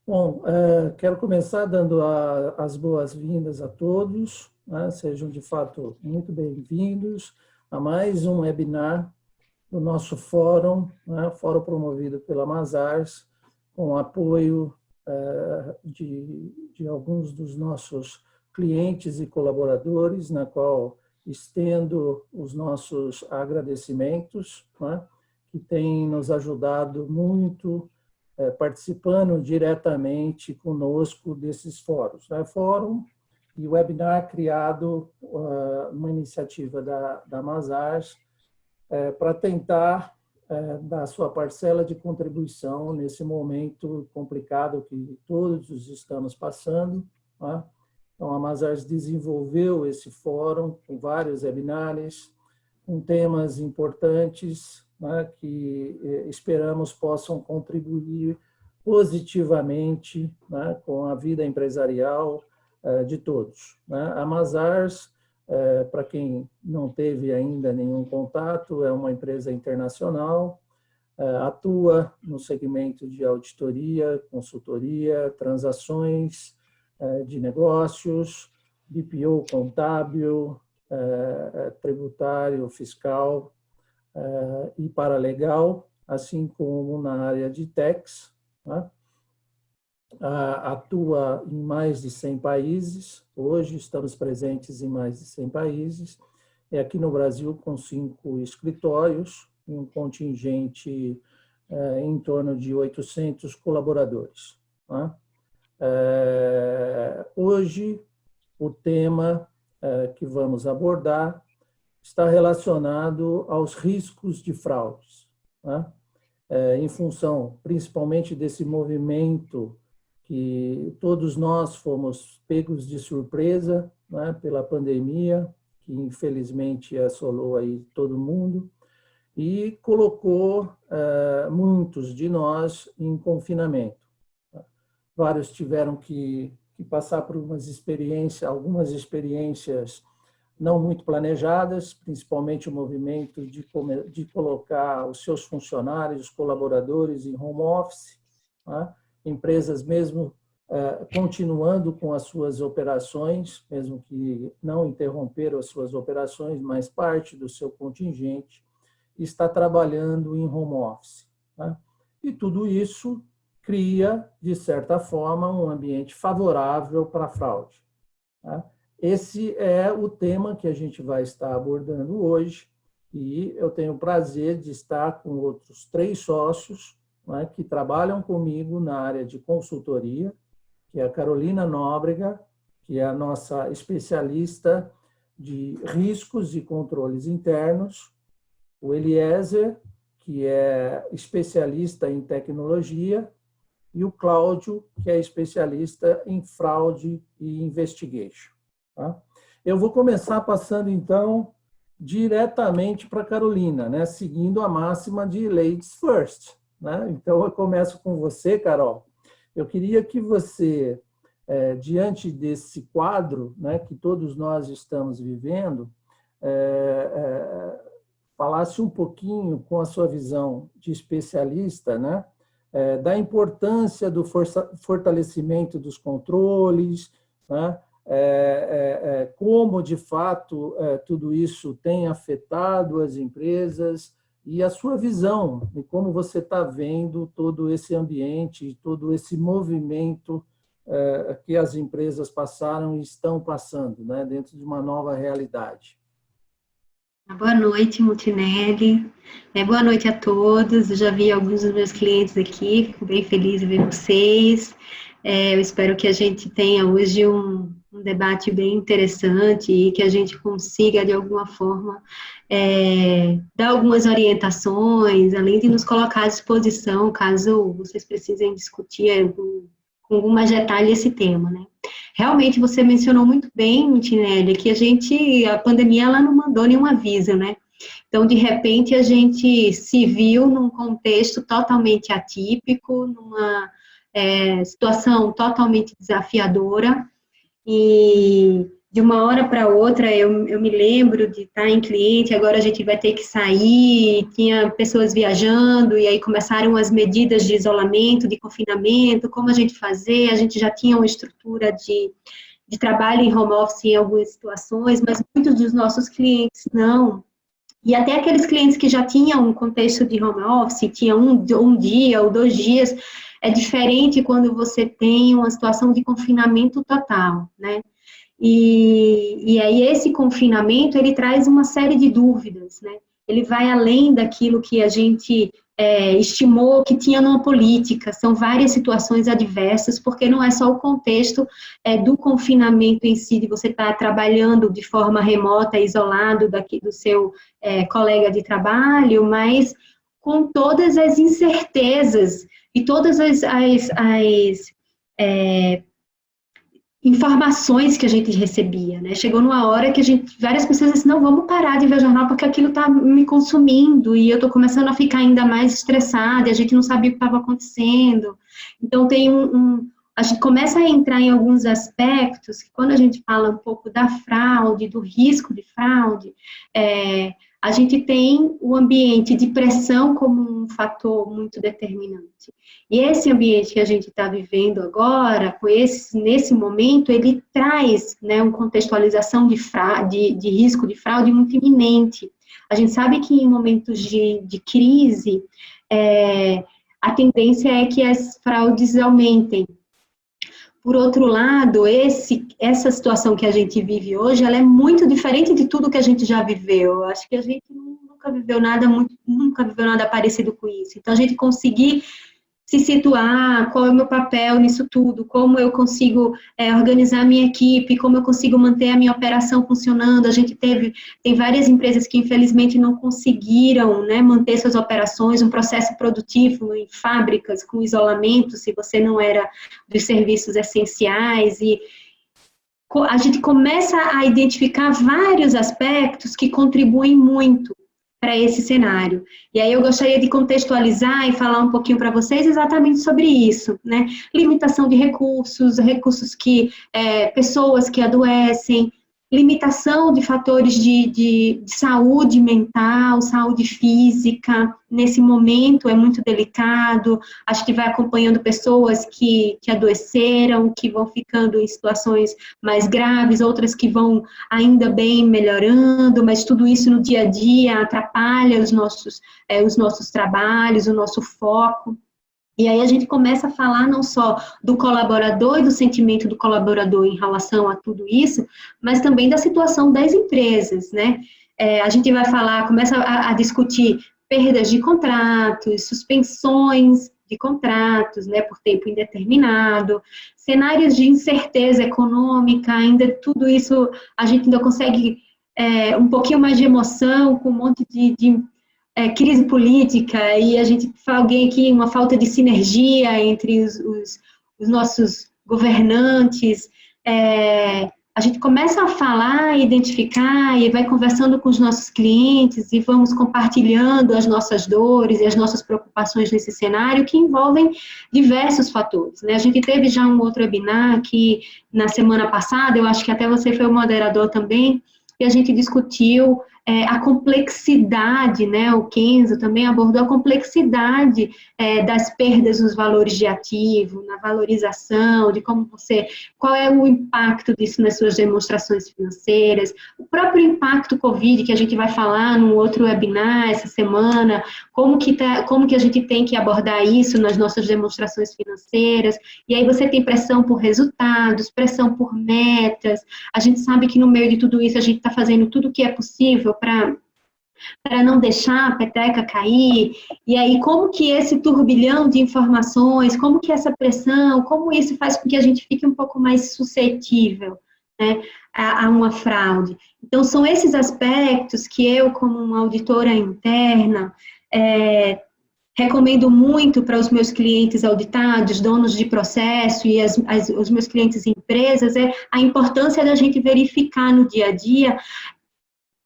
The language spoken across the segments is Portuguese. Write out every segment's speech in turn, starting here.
Bom, quero começar dando as boas-vindas a todos, né? Sejam de fato muito bem-vindos a mais um webinar do nosso fórum, né? Fórum promovido pela Mazars, com apoio de alguns dos nossos clientes e colaboradores, na qual estendo os nossos agradecimentos, né? Que têm nos ajudado muito participando diretamente conosco desses fóruns. Fórum e webinar criado uma iniciativa da Mazars para tentar dar sua parcela de contribuição nesse momento complicado que todos estamos passando. Então, a Mazars desenvolveu esse fórum com vários webinars, com temas importantes, que esperamos possam contribuir positivamente com a vida empresarial de todos. A Mazars, para quem não teve ainda nenhum contato, é uma empresa internacional, atua no segmento de auditoria, consultoria, transações de negócios, BPO contábil, tributário, fiscal e paralegal, assim como na área de tax. Atua em mais de 100 países, hoje estamos presentes em mais de 100 países, e aqui no Brasil com 5 escritórios, e um contingente em torno de 800 colaboradores. Hoje, o tema que vamos abordar está relacionado aos riscos de fraudes, em função principalmente desse movimento que todos nós fomos pegos de surpresa pela pandemia, que infelizmente assolou aí todo mundo, e colocou muitos de nós em confinamento. Vários tiveram que passar por algumas experiências não muito planejadas, principalmente o movimento de colocar os seus funcionários, os colaboradores em home office, empresas mesmo continuando com as suas operações, mesmo que não interromperam as suas operações, mas parte do seu contingente está trabalhando em home office. E tudo isso cria, de certa forma, um ambiente favorável para a fraude. Esse é o tema que a gente vai estar abordando hoje, e eu tenho o prazer de estar com outros 3 sócios que trabalham comigo na área de consultoria, que é a Carolina Nóbrega, que é a nossa especialista de riscos e controles internos, o Eliezer, que é especialista em tecnologia, e o Cláudio, que é especialista em fraude e investigation. Eu vou começar passando, então, diretamente para a Carolina, seguindo a máxima de ladies first. Então, eu começo com você, Carol. Eu queria que você, diante desse quadro que todos nós estamos vivendo, falasse um pouquinho com a sua visão de especialista, da importância do fortalecimento dos controles, como, de fato, tudo isso tem afetado as empresas e a sua visão de como você está vendo todo esse ambiente, todo esse movimento que as empresas passaram e estão passando, dentro de uma nova realidade. Boa noite, Montinelli. Boa noite a todos. Eu já vi alguns dos meus clientes aqui, fico bem feliz em ver vocês. Eu espero que a gente tenha hoje um debate bem interessante e que a gente consiga, de alguma forma, dar algumas orientações, além de nos colocar à disposição, caso vocês precisem discutir com mais detalhe esse tema, Realmente, você mencionou muito bem, Montinelli, que a pandemia, ela não mandou nenhum aviso, Então, de repente, a gente se viu num contexto totalmente atípico, numa situação totalmente desafiadora, e de uma hora para outra, eu me lembro de estar em cliente, agora a gente vai ter que sair, tinha pessoas viajando, e aí começaram as medidas de isolamento, de confinamento, como a gente fazer, a gente já tinha uma estrutura de trabalho em home office em algumas situações, mas muitos dos nossos clientes não. E até aqueles clientes que já tinham um contexto de home office, tinha um dia ou 2 dias, é diferente quando você tem uma situação de confinamento total, né? E aí esse confinamento, ele traz uma série de dúvidas, né? Ele vai além daquilo que a gente estimou que tinha numa política, são várias situações adversas, porque não é só o contexto do confinamento em si, de você estar trabalhando de forma remota, isolado do seu colega de trabalho, mas com todas as incertezas e todas as informações que a gente recebia, né? Chegou numa hora que várias pessoas disseram, não, vamos parar de ver jornal porque aquilo está me consumindo e eu estou começando a ficar ainda mais estressada e a gente não sabia o que estava acontecendo. Então, a gente começa a entrar em alguns aspectos que quando a gente fala um pouco da fraude, do risco de fraude, a gente tem o ambiente de pressão como um fator muito determinante. E esse ambiente que a gente está vivendo agora, nesse momento, ele traz, né, uma contextualização de risco de fraude muito iminente. A gente sabe que em momentos de crise, a tendência é que as fraudes aumentem. Por outro lado, essa situação que a gente vive hoje, ela é muito diferente de tudo que a gente já viveu. Acho que a gente nunca viveu nada parecido com isso. Então, a gente conseguir se situar, qual é o meu papel nisso tudo, como eu consigo organizar a minha equipe, como eu consigo manter a minha operação funcionando. A gente tem várias empresas que infelizmente não conseguiram, né, manter suas operações, um processo produtivo em fábricas com isolamento, se você não era dos serviços essenciais, e a gente começa a identificar vários aspectos que contribuem muito para esse cenário. E aí eu gostaria de contextualizar e falar um pouquinho para vocês exatamente sobre isso, né? Limitação de recursos que, pessoas que adoecem, limitação de fatores de saúde mental, saúde física, nesse momento é muito delicado, acho que vai acompanhando pessoas que adoeceram, que vão ficando em situações mais graves, outras que vão ainda bem melhorando, mas tudo isso no dia a dia atrapalha os nossos trabalhos, o nosso foco. E aí a gente começa a falar não só do colaborador e do sentimento do colaborador em relação a tudo isso, mas também da situação das empresas, né? A gente vai falar, começa a discutir perdas de contratos, suspensões de contratos, né, por tempo indeterminado, cenários de incerteza econômica, ainda tudo isso a gente ainda consegue um pouquinho mais de emoção, com um monte de crise política, e a gente fala alguém aqui, uma falta de sinergia entre os nossos governantes, a gente começa a falar, identificar, e vai conversando com os nossos clientes, e vamos compartilhando as nossas dores e as nossas preocupações nesse cenário, que envolvem diversos fatores, né? A gente teve já um outro webinar aqui na semana passada, eu acho que até você foi o moderador também, e a gente discutiu a complexidade, né, o Kenzo também abordou a complexidade das perdas nos valores de ativo, na valorização, de qual é o impacto disso nas suas demonstrações financeiras, o próprio impacto Covid, que a gente vai falar num outro webinar essa semana, como que a gente tem que abordar isso nas nossas demonstrações financeiras, e aí você tem pressão por resultados, pressão por metas, a gente sabe que no meio de tudo isso a gente está fazendo tudo o que é possível para não deixar a peteca cair, e aí como que esse turbilhão de informações, como que essa pressão, como isso faz com que a gente fique um pouco mais suscetível, né, a uma fraude. Então, são esses aspectos que eu, como uma auditora interna, recomendo muito para os meus clientes auditados, donos de processo e os meus clientes empresas, a importância da gente verificar no dia a dia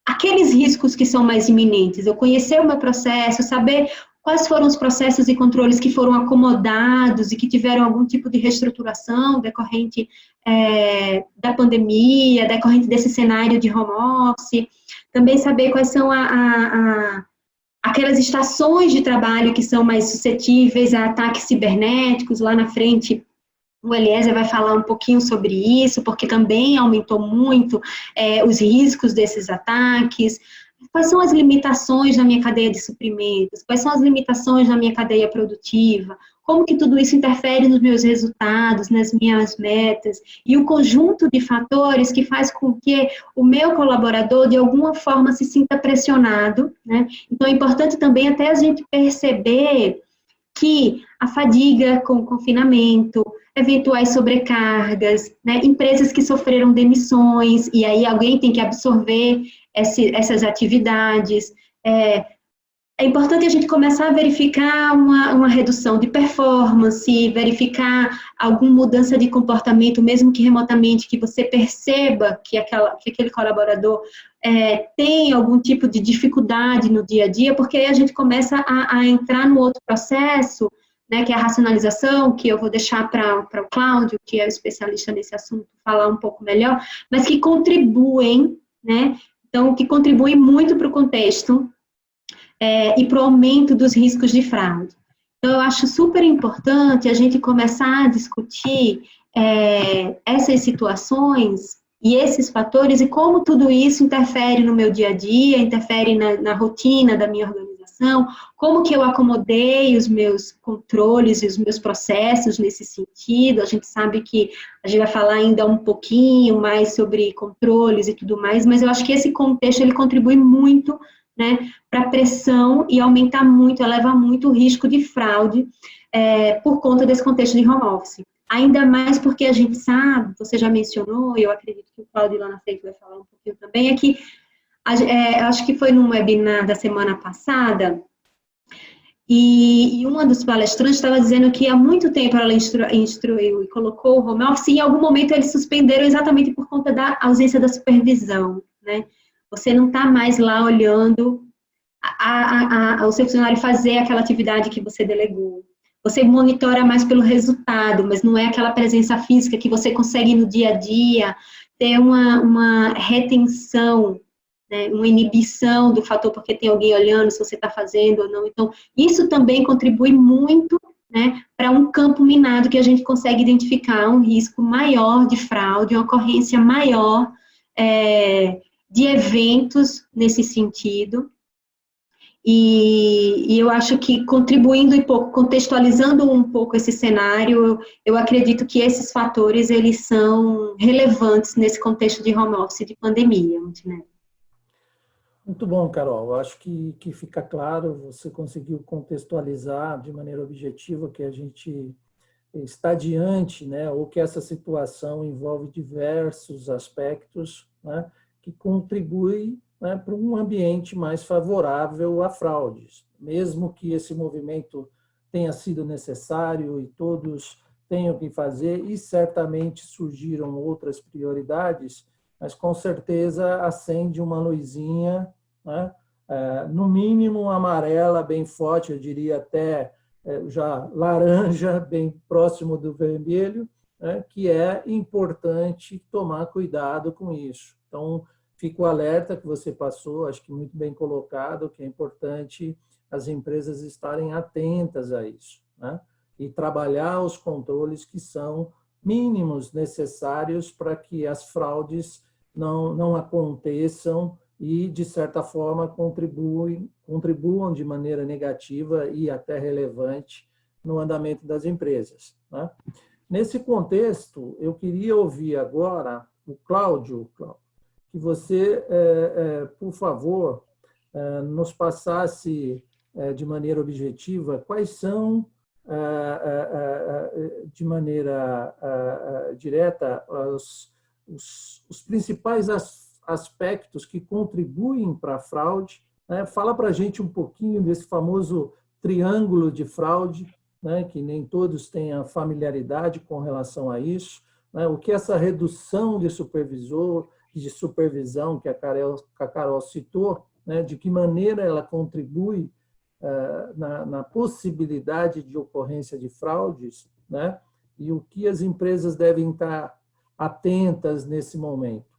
aqueles riscos que são mais iminentes, eu conhecer o meu processo, saber quais foram os processos e controles que foram acomodados e que tiveram algum tipo de reestruturação decorrente da pandemia, decorrente desse cenário de home office. Também saber quais são aquelas estações de trabalho que são mais suscetíveis a ataques cibernéticos. Lá na frente, o Eliezer vai falar um pouquinho sobre isso, porque também aumentou muito os riscos desses ataques. Quais são as limitações na minha cadeia de suprimentos? Quais são as limitações na minha cadeia produtiva? Como que tudo isso interfere nos meus resultados, nas minhas metas? E o conjunto de fatores que faz com que o meu colaborador, de alguma forma, se sinta pressionado, né? Então, é importante também até a gente perceber que a fadiga com o confinamento, eventuais sobrecargas, né, empresas que sofreram demissões, e aí alguém tem que absorver essas atividades. É importante a gente começar a verificar uma redução de performance, verificar alguma mudança de comportamento, mesmo que remotamente, que você perceba que aquele colaborador tem algum tipo de dificuldade no dia a dia, porque aí a gente começa a entrar no outro processo, né, que é a racionalização, que eu vou deixar para o Cláudio, que é o especialista nesse assunto, falar um pouco melhor, mas que contribuem, né, então, que contribuem muito para o contexto e para o aumento dos riscos de fraude. Então, eu acho super importante a gente começar a discutir essas situações e esses fatores e como tudo isso interfere no meu dia a dia, interfere na rotina da minha organização, como que eu acomodei os meus controles e os meus processos nesse sentido. A gente sabe que a gente vai falar ainda um pouquinho mais sobre controles e tudo mais, mas eu acho que esse contexto, ele contribui muito, né, para a pressão e aumentar muito, eleva muito o risco de fraude por conta desse contexto de home office. Ainda mais porque a gente sabe, você já mencionou, e eu acredito que o Cláudio lá na frente vai falar um pouquinho também, é que, acho que foi num webinar da semana passada, e uma dos palestrantes estava dizendo que há muito tempo ela instruiu e colocou o home office, e em algum momento eles suspenderam exatamente por conta da ausência da supervisão, né? Você não está mais lá olhando o seu funcionário fazer aquela atividade que você delegou. Você monitora mais pelo resultado, mas não é aquela presença física que você consegue no dia a dia ter uma retenção, né, uma inibição do fator porque tem alguém olhando se você está fazendo ou não. Então, isso também contribui muito, né, para um campo minado que a gente consegue identificar um risco maior de fraude, uma ocorrência maior de eventos nesse sentido. E eu acho que contribuindo um pouco, contextualizando um pouco esse cenário, eu acredito que esses fatores, eles são relevantes nesse contexto de home office, de pandemia, né? Muito bom, Carol. Eu acho que fica claro, você conseguiu contextualizar de maneira objetiva que a gente está diante, né, ou que essa situação envolve diversos aspectos, né, que contribuem, né, para um ambiente mais favorável a fraudes. Mesmo que esse movimento tenha sido necessário e todos tenham que fazer, e certamente surgiram outras prioridades, mas com certeza acende uma luzinha, né, no mínimo amarela, bem forte, eu diria até já laranja, bem próximo do vermelho, né, que é importante tomar cuidado com isso. Então, fica o alerta que você passou, acho que muito bem colocado, que é importante as empresas estarem atentas a isso, né, e trabalhar os controles que são mínimos necessários para que as fraudes não aconteçam e, de certa forma, contribuam de maneira negativa e até relevante no andamento das empresas, né? Nesse contexto, eu queria ouvir agora o Cláudio, que você, por favor, nos passasse de maneira objetiva quais são, de maneira direta, os principais aspectos que contribuem para a fraude, né? Fala para a gente um pouquinho desse famoso triângulo de fraude, né? Que nem todos têm a familiaridade com relação a isso, né? O que essa redução de supervisão que a Carol citou, né? De que maneira ela contribui na possibilidade de ocorrência de fraudes, né? E o que as empresas devem estar atentas nesse momento?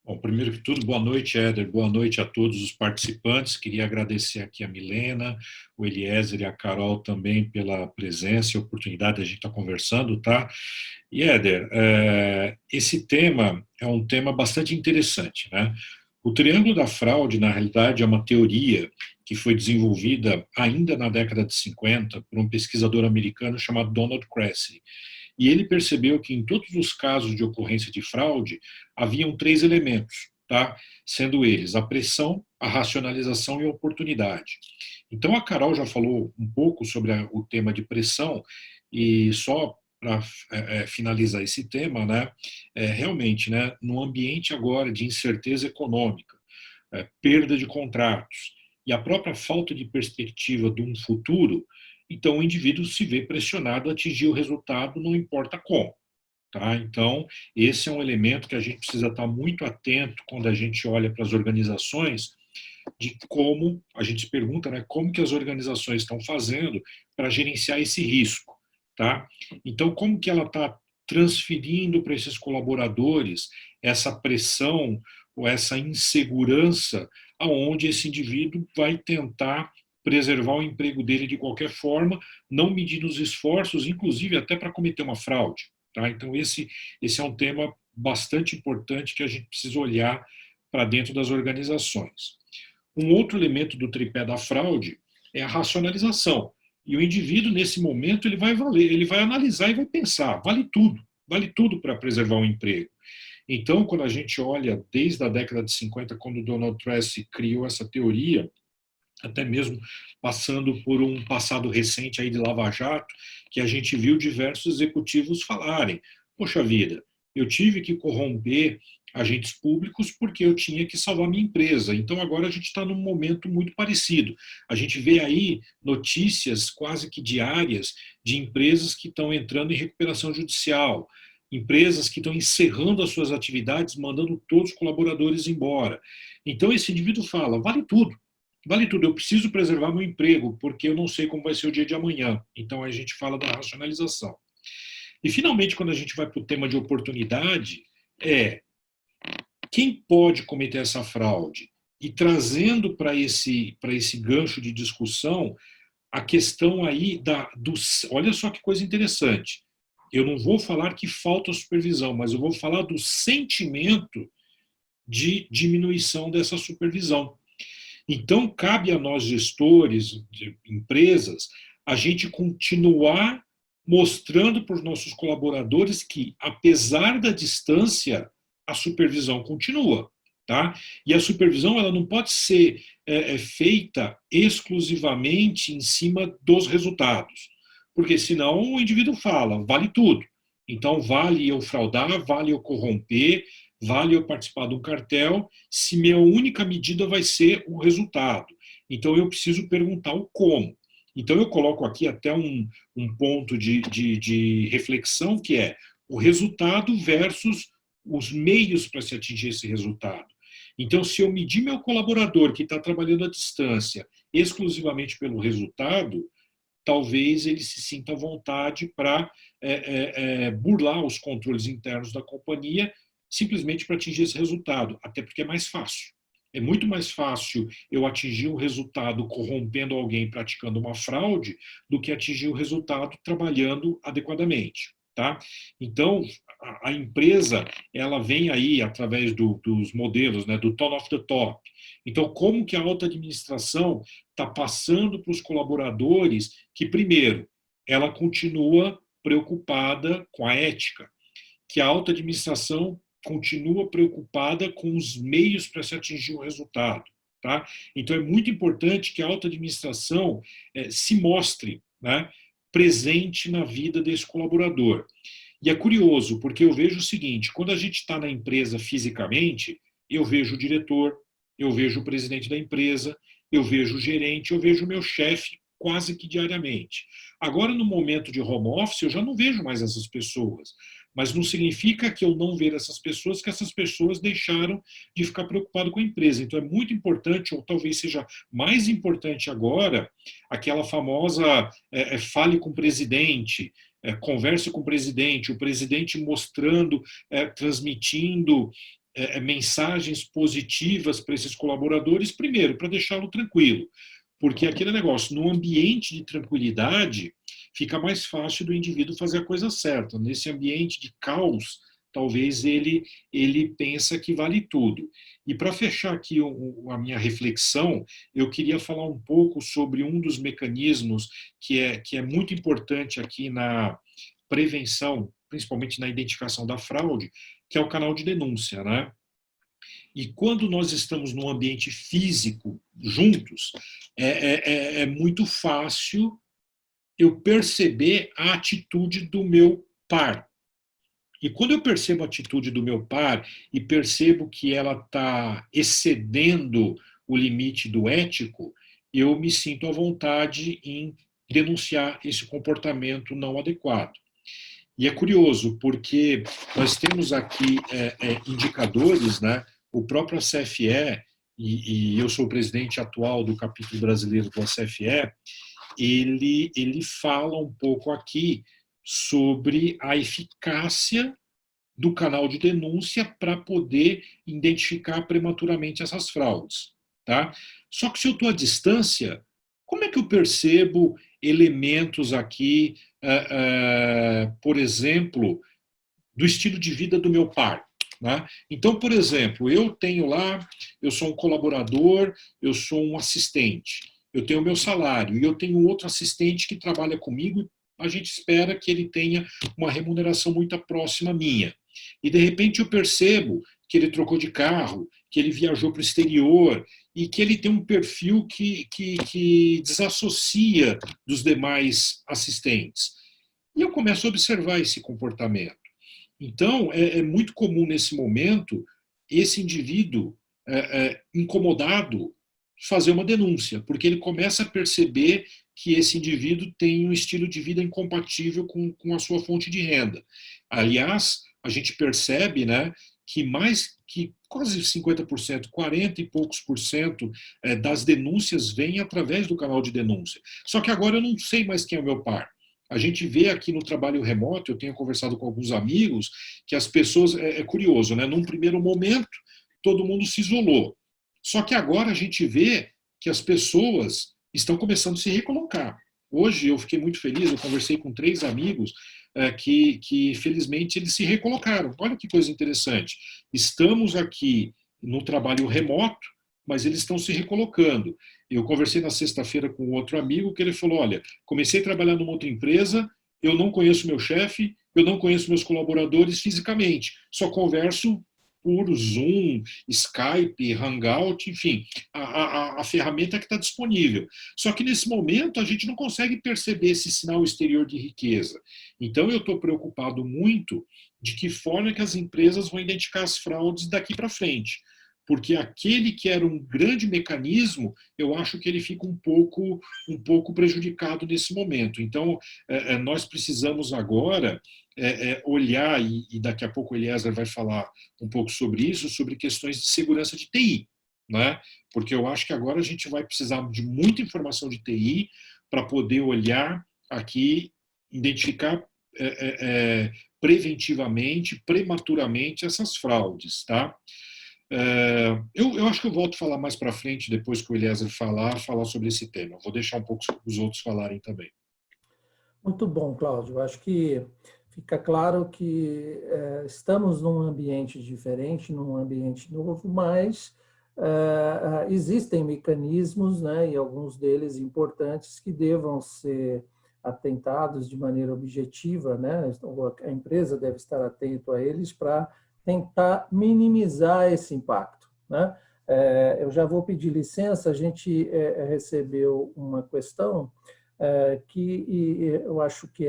Bom, primeiro que tudo, boa noite, Éder, boa noite a todos os participantes. Queria agradecer aqui a Milena, o Eliezer e a Carol também pela presença e a oportunidade de a gente estar conversando, tá? E, Éder, esse tema é um tema bastante interessante, né? O triângulo da fraude, na realidade, é uma teoria que foi desenvolvida ainda na década de 50 por um pesquisador americano chamado Donald Cressy. E ele percebeu que em todos os casos de ocorrência de fraude, haviam 3 elementos, tá? Sendo eles a pressão, a racionalização e a oportunidade. Então a Carol já falou um pouco sobre o tema de pressão, e só para finalizar esse tema, né, realmente, né, no ambiente agora de incerteza econômica, perda de contratos e a própria falta de perspectiva de um futuro, então o indivíduo se vê pressionado a atingir o resultado, não importa como. Tá? Então, esse é um elemento que a gente precisa estar muito atento quando a gente olha para as organizações, de como, a gente se pergunta, né, como que as organizações estão fazendo para gerenciar esse risco. Tá? Então, como que ela está transferindo para esses colaboradores essa pressão ou essa insegurança aonde esse indivíduo vai tentar preservar o emprego dele de qualquer forma, não medindo os esforços, inclusive até para cometer uma fraude. Tá? Então, esse é um tema bastante importante que a gente precisa olhar para dentro das organizações. Um outro elemento do tripé da fraude é a racionalização. E o indivíduo, nesse momento, ele vai analisar e vai pensar, vale tudo para preservar o emprego. Então, quando a gente olha desde a década de 50, quando o Donald Tracy criou essa teoria, até mesmo passando por um passado recente aí de Lava Jato, que a gente viu diversos executivos falarem, poxa vida, eu tive que corromper agentes públicos porque eu tinha que salvar minha empresa. Então agora a gente está num momento muito parecido. A gente vê aí notícias quase que diárias de empresas que estão entrando em recuperação judicial, empresas que estão encerrando as suas atividades, mandando todos os colaboradores embora. Então esse indivíduo fala, vale tudo, eu preciso preservar meu emprego, porque eu não sei como vai ser o dia de amanhã. Então a gente fala da racionalização. E finalmente, quando a gente vai para o tema de oportunidade, quem pode cometer essa fraude? E trazendo para esse gancho de discussão a questão aí olha só que coisa interessante. Eu não vou falar que falta supervisão, mas eu vou falar do sentimento de diminuição dessa supervisão. Então, cabe a nós, gestores de empresas, a gente continuar mostrando para os nossos colaboradores que, apesar da distância, a supervisão continua. Tá? E a supervisão ela não pode ser feita exclusivamente em cima dos resultados, porque senão o indivíduo fala, vale tudo. Então, vale eu fraudar, vale eu corromper, vale eu participar de um cartel, se minha única medida vai ser o resultado. Então, eu preciso perguntar o como. Então, eu coloco aqui até um ponto de reflexão, que é o resultado versus os meios para se atingir esse resultado. Então, se eu medir meu colaborador que está trabalhando à distância exclusivamente pelo resultado, talvez ele se sinta à vontade para burlar os controles internos da companhia simplesmente para atingir esse resultado, até porque é mais fácil. É muito mais fácil eu atingir um resultado corrompendo alguém praticando uma fraude do que atingir o resultado trabalhando adequadamente. Tá? Então, a empresa ela vem aí através dos modelos, né, do top of the top. Então, como que a alta administração está passando para os colaboradores que, primeiro, ela continua preocupada com a ética, que a alta administração continua preocupada com os meios para se atingir o resultado. Tá? Então, é muito importante que a alta administração se mostre, né, presente na vida desse colaborador. E é curioso, porque eu vejo o seguinte, quando a gente está na empresa fisicamente, eu vejo o diretor, eu vejo o presidente da empresa, eu vejo o gerente, eu vejo o meu chefe quase que diariamente. Agora, no momento de home office, eu já não vejo mais essas pessoas. Mas não significa que eu não ver essas pessoas, que essas pessoas deixaram de ficar preocupado com a empresa. Então, é muito importante, ou talvez seja mais importante agora, aquela famosa fale com o presidente, converse com o presidente mostrando, transmitindo mensagens positivas para esses colaboradores, primeiro, para deixá-lo tranquilo. Porque aquele negócio, no ambiente de tranquilidade, fica mais fácil do indivíduo fazer a coisa certa. Nesse ambiente de caos, talvez ele pensa que vale tudo. E para fechar aqui a minha reflexão, eu queria falar um pouco sobre um dos mecanismos que é muito importante aqui na prevenção, principalmente na identificação da fraude, que é o canal de denúncia, né? E quando nós estamos num ambiente físico juntos, é muito fácil eu perceber a atitude do meu par. E quando eu percebo a atitude do meu par e percebo que ela está excedendo o limite do ético, eu me sinto à vontade em denunciar esse comportamento não adequado. E é curioso, porque nós temos aqui indicadores, né? O próprio CFE, e eu sou o presidente atual do capítulo brasileiro do CFE, ele fala um pouco aqui sobre a eficácia do canal de denúncia para poder identificar prematuramente essas fraudes. Tá? Só que se eu estou à distância, como é que eu percebo elementos aqui, por exemplo, do estilo de vida do meu par? Né? Então, por exemplo, eu tenho lá, eu sou um colaborador, eu sou um assistente, eu tenho o meu salário e eu tenho outro assistente que trabalha comigo e a gente espera que ele tenha uma remuneração muito próxima à minha. E, de repente, eu percebo que ele trocou de carro, que ele viajou para o exterior e que ele tem um perfil que desassocia dos demais assistentes. E eu começo a observar esse comportamento. Então, é muito comum nesse momento esse indivíduo incomodado fazer uma denúncia, porque ele começa a perceber que esse indivíduo tem um estilo de vida incompatível com a sua fonte de renda. Aliás, a gente percebe, né, que mais que quase 50%, 40 e poucos por cento das denúncias vêm através do canal de denúncia. Só que agora eu não sei mais quem é o meu par. A gente vê aqui no trabalho remoto, eu tenho conversado com alguns amigos, que as pessoas, é curioso, né? Num primeiro momento, todo mundo se isolou. Só que agora a gente vê que as pessoas estão começando a se recolocar. Hoje eu fiquei muito feliz, eu conversei com 3 amigos que felizmente eles se recolocaram. Olha que coisa interessante. Estamos aqui no trabalho remoto, mas eles estão se recolocando. Eu conversei na sexta-feira com outro amigo que ele falou, olha, comecei a trabalhar numa outra empresa, eu não conheço meu chefe, eu não conheço meus colaboradores fisicamente, só converso por Zoom, Skype, Hangout, enfim, a ferramenta que está disponível. Só que nesse momento a gente não consegue perceber esse sinal exterior de riqueza. Então eu estou preocupado muito de que forma que as empresas vão identificar as fraudes daqui para frente. Porque aquele que era um grande mecanismo, eu acho que ele fica um pouco prejudicado nesse momento. Então, nós precisamos agora olhar, e daqui a pouco o Eliezer vai falar um pouco sobre isso, sobre questões de segurança de TI. Né? Porque eu acho que agora a gente vai precisar de muita informação de TI para poder olhar aqui, identificar preventivamente, prematuramente essas fraudes. Tá? Eu acho que eu volto a falar mais para frente, depois que o Eliezer falar sobre esse tema. Vou deixar um pouco os outros falarem também. Muito bom, Cláudio. Acho que fica claro que estamos num ambiente diferente, num ambiente novo, mas existem mecanismos, né, e alguns deles importantes, que devam ser atentados de maneira objetiva, né? A empresa deve estar atento a eles para tentar minimizar esse impacto. Né? Eu já vou pedir licença, a gente recebeu uma questão que eu acho que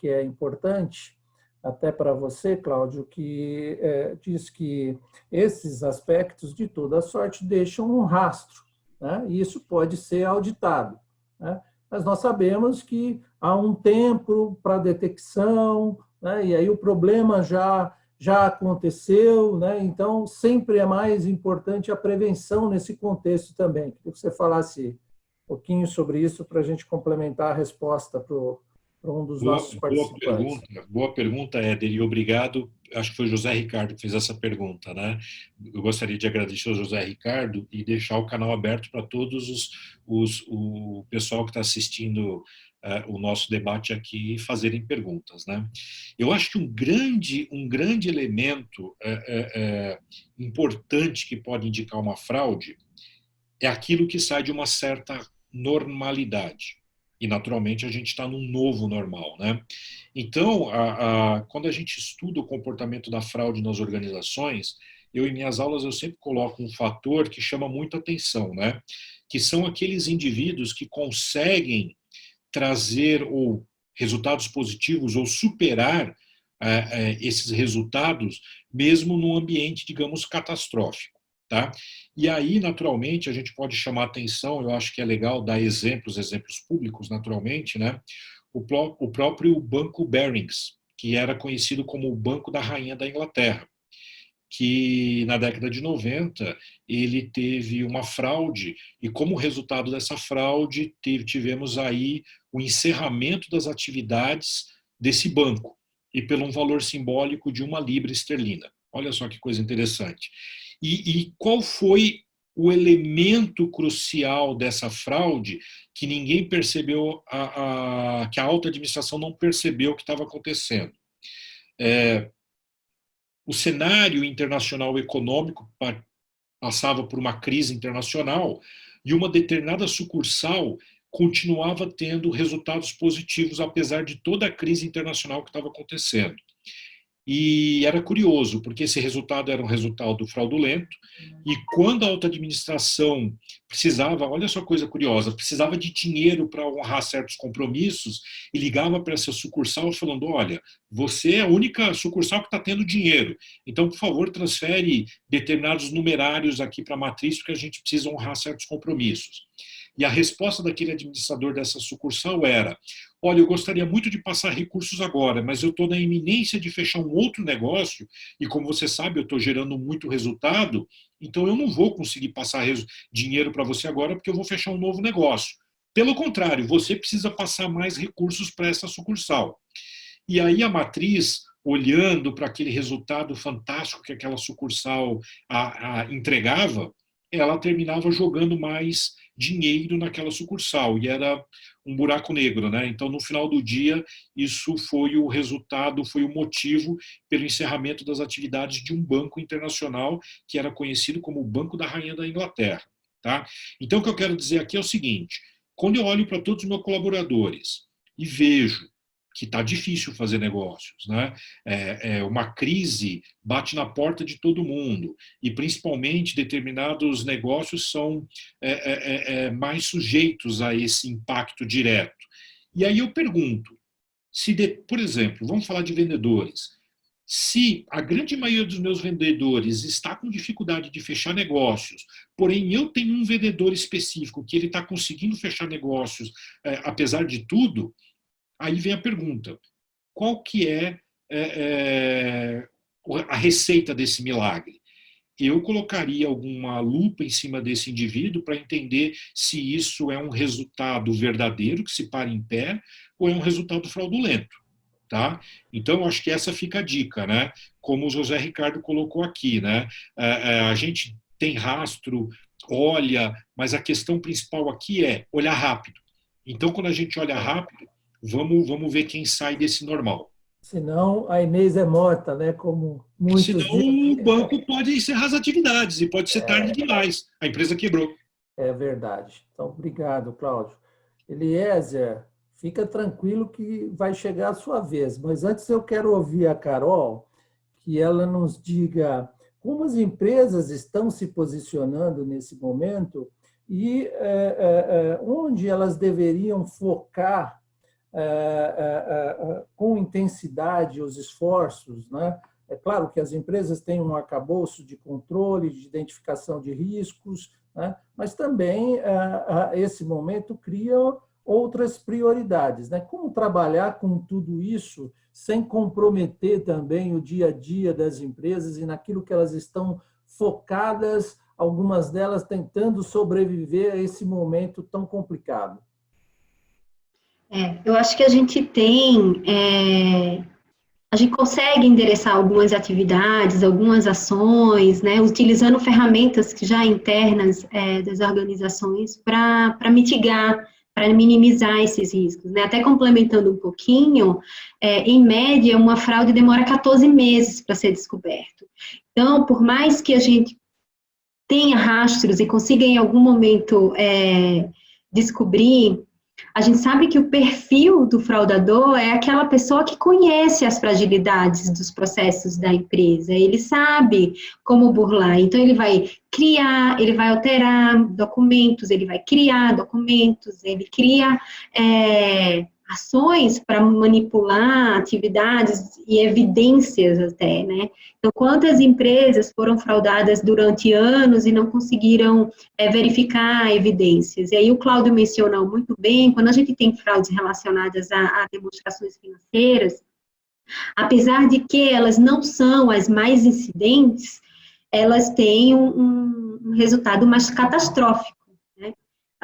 é importante, até para você, Cláudio, que diz que esses aspectos, de toda sorte, deixam um rastro, né? E isso pode ser auditado. Né? mas nós sabemos que há um tempo para detecção, né? E aí o problema já aconteceu, né? Então sempre é mais importante a prevenção nesse contexto também. Queria que você falasse um pouquinho sobre isso para a gente complementar a resposta para um dos nossos participantes. Boa pergunta, Éder, e obrigado. Acho que foi o José Ricardo que fez essa pergunta, né? Eu gostaria de agradecer ao José Ricardo e deixar o canal aberto para todos o pessoal que está assistindo o nosso debate aqui fazerem perguntas, né? Eu acho que um grande elemento importante que pode indicar uma fraude é aquilo que sai de uma certa normalidade. E, naturalmente, a gente está num novo normal, né? Então, quando a gente estuda o comportamento da fraude nas organizações, eu, em minhas aulas, eu sempre coloco um fator que chama muita atenção, né? Que são aqueles indivíduos que conseguem trazer ou resultados positivos ou superar esses resultados, mesmo num ambiente, digamos, catastrófico. Tá? E aí, naturalmente, a gente pode chamar atenção, eu acho que é legal dar exemplos públicos, naturalmente, né? O próprio Banco Barings, que era conhecido como o Banco da Rainha da Inglaterra, que na década de 90 ele teve uma fraude e como resultado dessa fraude tivemos aí o encerramento das atividades desse banco e pelo um valor simbólico de 1 libra esterlina. Olha só que coisa interessante. E qual foi o elemento crucial dessa fraude que ninguém percebeu, que a alta administração não percebeu o que estava acontecendo? O cenário internacional econômico passava por uma crise internacional e uma determinada sucursal continuava tendo resultados positivos, apesar de toda a crise internacional que estava acontecendo. E era curioso, porque esse resultado era um resultado fraudulento, e quando a alta administração precisava, olha só coisa curiosa, precisava de dinheiro para honrar certos compromissos, e ligava para essa sucursal falando, olha, você é a única sucursal que está tendo dinheiro, então, por favor, transfere determinados numerários aqui para a matriz, porque a gente precisa honrar certos compromissos. E a resposta daquele administrador dessa sucursal era, olha, eu gostaria muito de passar recursos agora, mas eu estou na iminência de fechar um outro negócio e, como você sabe, eu estou gerando muito resultado, então eu não vou conseguir passar dinheiro para você agora porque eu vou fechar um novo negócio. Pelo contrário, você precisa passar mais recursos para essa sucursal. E aí a matriz, olhando para aquele resultado fantástico que aquela sucursal entregava, ela terminava jogando mais dinheiro naquela sucursal, e era um buraco negro, né? Então, no final do dia, isso foi o resultado, foi o motivo pelo encerramento das atividades de um banco internacional que era conhecido como o Banco da Rainha da Inglaterra, tá? Então, o que eu quero dizer aqui é o seguinte, quando eu olho para todos os meus colaboradores e vejo que está difícil fazer negócios, né? Uma crise bate na porta de todo mundo e, principalmente, determinados negócios são mais sujeitos a esse impacto direto. E aí eu pergunto, por exemplo, vamos falar de vendedores, se a grande maioria dos meus vendedores está com dificuldade de fechar negócios, porém eu tenho um vendedor específico que ele está conseguindo fechar negócios, apesar de tudo, aí vem a pergunta, qual que é a receita desse milagre? Eu colocaria alguma lupa em cima desse indivíduo para entender se isso é um resultado verdadeiro, que se para em pé, ou é um resultado fraudulento. Tá? Então, eu acho que essa fica a dica, né? Como o José Ricardo colocou aqui, né? A gente tem rastro, olha, mas a questão principal aqui é olhar rápido. Então, quando a gente olha rápido, vamos ver quem sai desse normal. Senão a Inês é morta, né? Como muitos dizem. O banco pode encerrar as atividades e pode ser tarde demais. A empresa quebrou. É verdade. Então, obrigado, Cláudio. Eliezer, fica tranquilo que vai chegar a sua vez. Mas antes eu quero ouvir a Carol, que ela nos diga como as empresas estão se posicionando nesse momento e onde elas deveriam focar com intensidade os esforços, né? É claro que as empresas têm um arcabouço de controle, de identificação de riscos, né? Mas também esse momento cria outras prioridades, né? Como trabalhar com tudo isso sem comprometer também o dia a dia das empresas e naquilo que elas estão focadas, algumas delas tentando sobreviver a esse momento tão complicado? Eu acho que a gente consegue endereçar algumas atividades, algumas ações, né, utilizando ferramentas que já internas das organizações para mitigar, para minimizar esses riscos, né? Até complementando um pouquinho, em média, uma fraude demora 14 meses para ser descoberto. Então, por mais que a gente tenha rastros e consiga em algum momento descobrir, a gente sabe que o perfil do fraudador é aquela pessoa que conhece as fragilidades dos processos da empresa, ele sabe como burlar, então ele vai criar, ele vai alterar documentos, ele vai criar documentos, ele cria ações para manipular atividades e evidências até, né? Então, quantas empresas foram fraudadas durante anos e não conseguiram verificar evidências? E aí o Cláudio mencionou muito bem, quando a gente tem fraudes relacionadas a demonstrações financeiras, apesar de que elas não são as mais incidentes, elas têm um resultado mais catastrófico.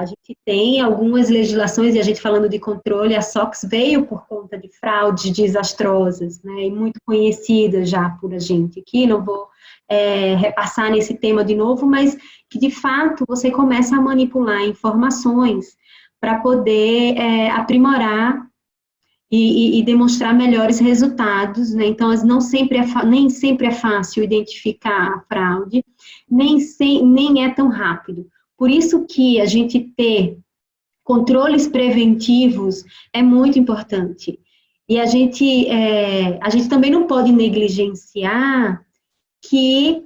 A gente tem algumas legislações, e a gente falando de controle, a SOX veio por conta de fraudes desastrosas, né, e muito conhecidas já por a gente aqui, não vou repassar nesse tema de novo, mas que de fato você começa a manipular informações para poder aprimorar e demonstrar melhores resultados, né, então nem sempre é fácil identificar a fraude, nem é tão rápido. Por isso que a gente ter controles preventivos é muito importante. E a gente também não pode negligenciar que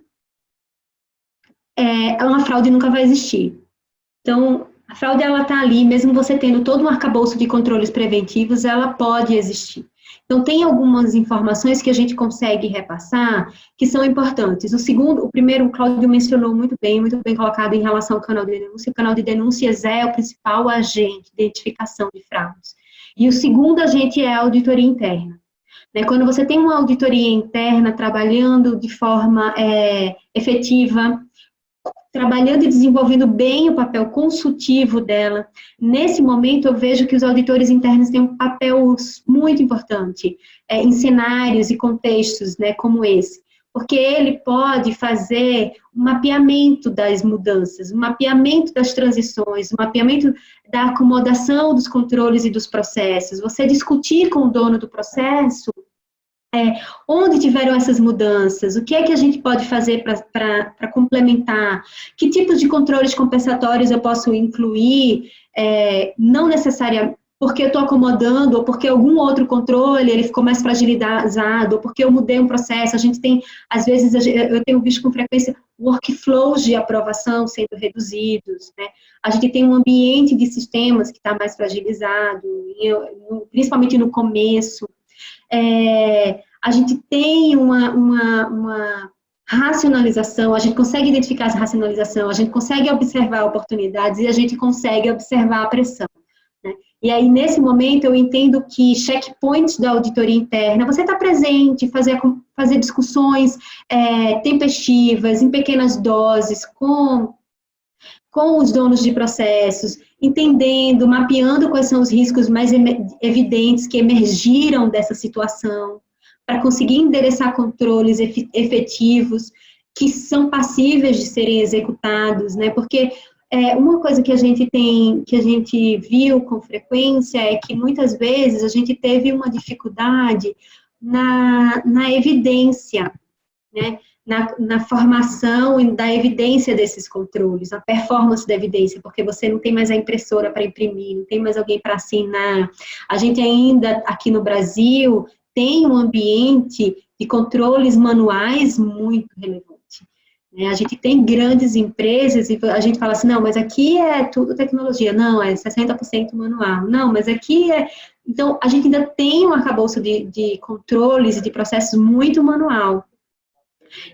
uma fraude nunca vai existir. Então, a fraude, ela está ali, mesmo você tendo todo um arcabouço de controles preventivos, ela pode existir. Então, tem algumas informações que a gente consegue repassar que são importantes. O primeiro, o Cláudio mencionou muito bem colocado em relação ao canal de denúncia. O canal de denúncias é o principal agente de identificação de fraudes. E o segundo agente é a auditoria interna. Quando você tem uma auditoria interna trabalhando de forma efetiva, trabalhando e desenvolvendo bem o papel consultivo dela. Nesse momento, eu vejo que os auditores internos têm um papel muito importante em cenários e contextos, né, como esse, porque ele pode fazer um mapeamento das mudanças, um mapeamento das transições, um mapeamento da acomodação dos controles e dos processos. Você discutir com o dono do processo onde tiveram essas mudanças, o que é que a gente pode fazer para complementar, que tipos de controles compensatórios eu posso incluir, não necessariamente porque eu estou acomodando, ou porque algum outro controle ele ficou mais fragilizado, ou porque eu mudei um processo. A gente tem, às vezes, eu tenho visto com frequência workflows de aprovação sendo reduzidos, né? A gente tem um ambiente de sistemas que está mais fragilizado, principalmente no começo. A gente tem uma racionalização, a gente consegue identificar essa racionalização, a gente consegue observar oportunidades e a gente consegue observar a pressão, né? E aí, nesse momento, eu entendo que checkpoints da auditoria interna, você está presente, fazer discussões tempestivas, em pequenas doses, com os donos de processos, entendendo, mapeando quais são os riscos mais evidentes que emergiram dessa situação, para conseguir endereçar controles efetivos que são passíveis de serem executados, né? Porque uma coisa que a gente viu com frequência é que muitas vezes a gente teve uma dificuldade na evidência, né? Na formação da evidência desses controles, na performance da evidência, porque você não tem mais a impressora para imprimir, não tem mais alguém para assinar. A gente ainda, aqui no Brasil, tem um ambiente de controles manuais muito relevante. A gente tem grandes empresas e a gente fala assim, não, mas aqui é tudo tecnologia, não, é 60% manual, não, mas aqui é... Então, a gente ainda tem um arcabouço de controles e de processos muito manual.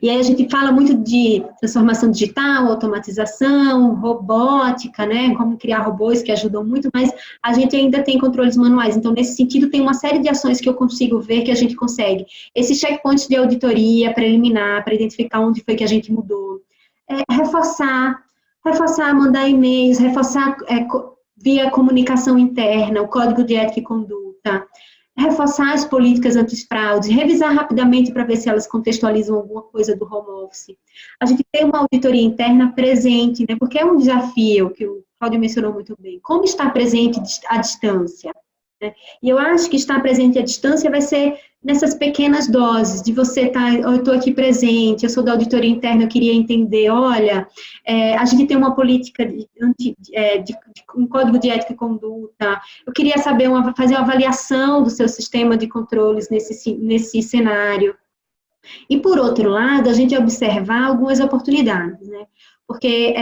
E aí a gente fala muito de transformação digital, automatização, robótica, né, como criar robôs que ajudam muito, mas a gente ainda tem controles manuais. Então, nesse sentido, tem uma série de ações que eu consigo ver que a gente consegue. Esses checkpoints de auditoria preliminar, para identificar onde foi que a gente mudou. Reforçar, mandar e-mails, reforçar via comunicação interna, o código de ética e conduta, reforçar as políticas antifraude, revisar rapidamente para ver se elas contextualizam alguma coisa do home office. A gente tem uma auditoria interna presente, né, porque é um desafio que o Cláudio mencionou muito bem. Como estar presente à distância? Né? E eu acho que estar presente à distância vai ser nessas pequenas doses, de você estar, eu estou aqui presente, eu sou da auditoria interna, eu queria entender, olha, a gente tem uma política de um código de ética e conduta, eu queria saber, fazer uma avaliação do seu sistema de controles nesse cenário. E, por outro lado, a gente observar algumas oportunidades, né? Porque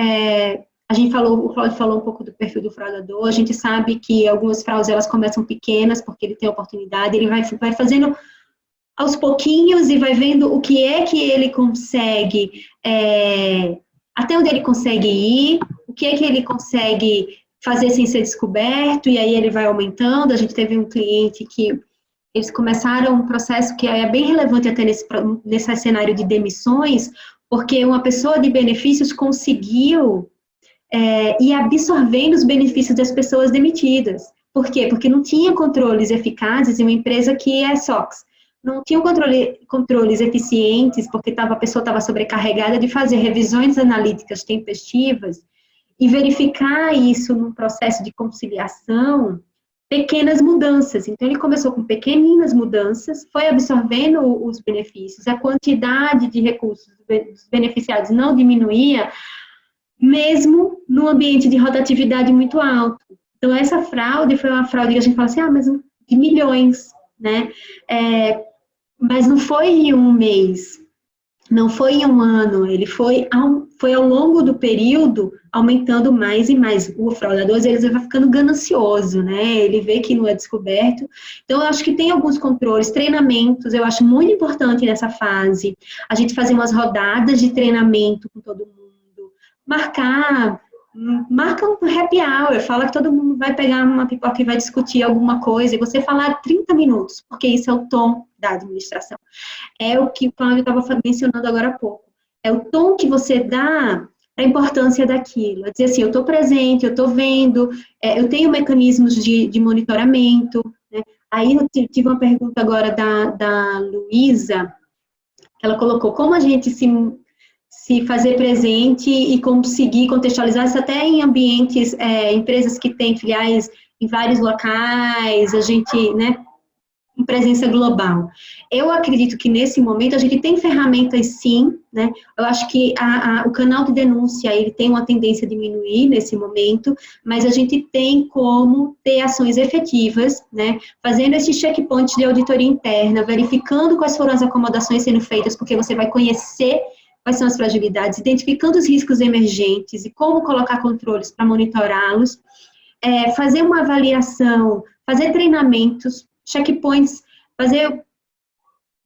a gente falou, o Cláudio falou um pouco do perfil do fraudador, a gente sabe que algumas fraudes, elas começam pequenas, porque ele tem oportunidade, ele vai fazendo aos pouquinhos e vai vendo o que é que ele consegue, até onde ele consegue ir, o que é que ele consegue fazer sem ser descoberto, e aí ele vai aumentando. A gente teve um cliente que eles começaram um processo que é bem relevante até nesse cenário de demissões, porque uma pessoa de benefícios conseguiu ir absorvendo os benefícios das pessoas demitidas. Por quê? Porque não tinha controles eficazes em uma empresa que é SOX. Não tinha controles eficientes, porque a pessoa estava sobrecarregada de fazer revisões analíticas tempestivas e verificar isso num processo de conciliação, pequenas mudanças. Então, ele começou com pequeninas mudanças, foi absorvendo os benefícios, a quantidade de recursos dos beneficiados não diminuía, mesmo no ambiente de rotatividade muito alto. Então, essa fraude foi uma fraude que a gente fala assim, mas de milhões, né? Mas não foi em um mês, não foi em um ano, ele foi ao longo do período aumentando mais e mais. O fraudador, ele vai ficando ganancioso, né? Ele vê que não é descoberto. Então, eu acho que tem alguns controles, treinamentos, eu acho muito importante nessa fase, a gente fazer umas rodadas de treinamento com todo mundo, marca um happy hour, fala que todo mundo vai pegar uma pipoca e vai discutir alguma coisa, e você falar 30 minutos, porque isso é o tom da administração. É o que o Cláudio estava mencionando agora há pouco. É o tom que você dá para a importância daquilo. É dizer assim, eu estou presente, eu estou vendo, eu tenho mecanismos de monitoramento, né? Aí eu tive uma pergunta agora da Luísa, que ela colocou, como a gente se fazer presente e conseguir contextualizar isso até em ambientes, empresas que têm filiais em vários locais, a gente, né, em presença global. Eu acredito que nesse momento a gente tem ferramentas sim, né, eu acho que o canal de denúncia, ele tem uma tendência a diminuir nesse momento, mas a gente tem como ter ações efetivas, né, fazendo esses checkpoints de auditoria interna, verificando quais foram as acomodações sendo feitas, porque você vai conhecer quais são as fragilidades, identificando os riscos emergentes e como colocar controles para monitorá-los, fazer uma avaliação, fazer treinamentos, checkpoints, fazer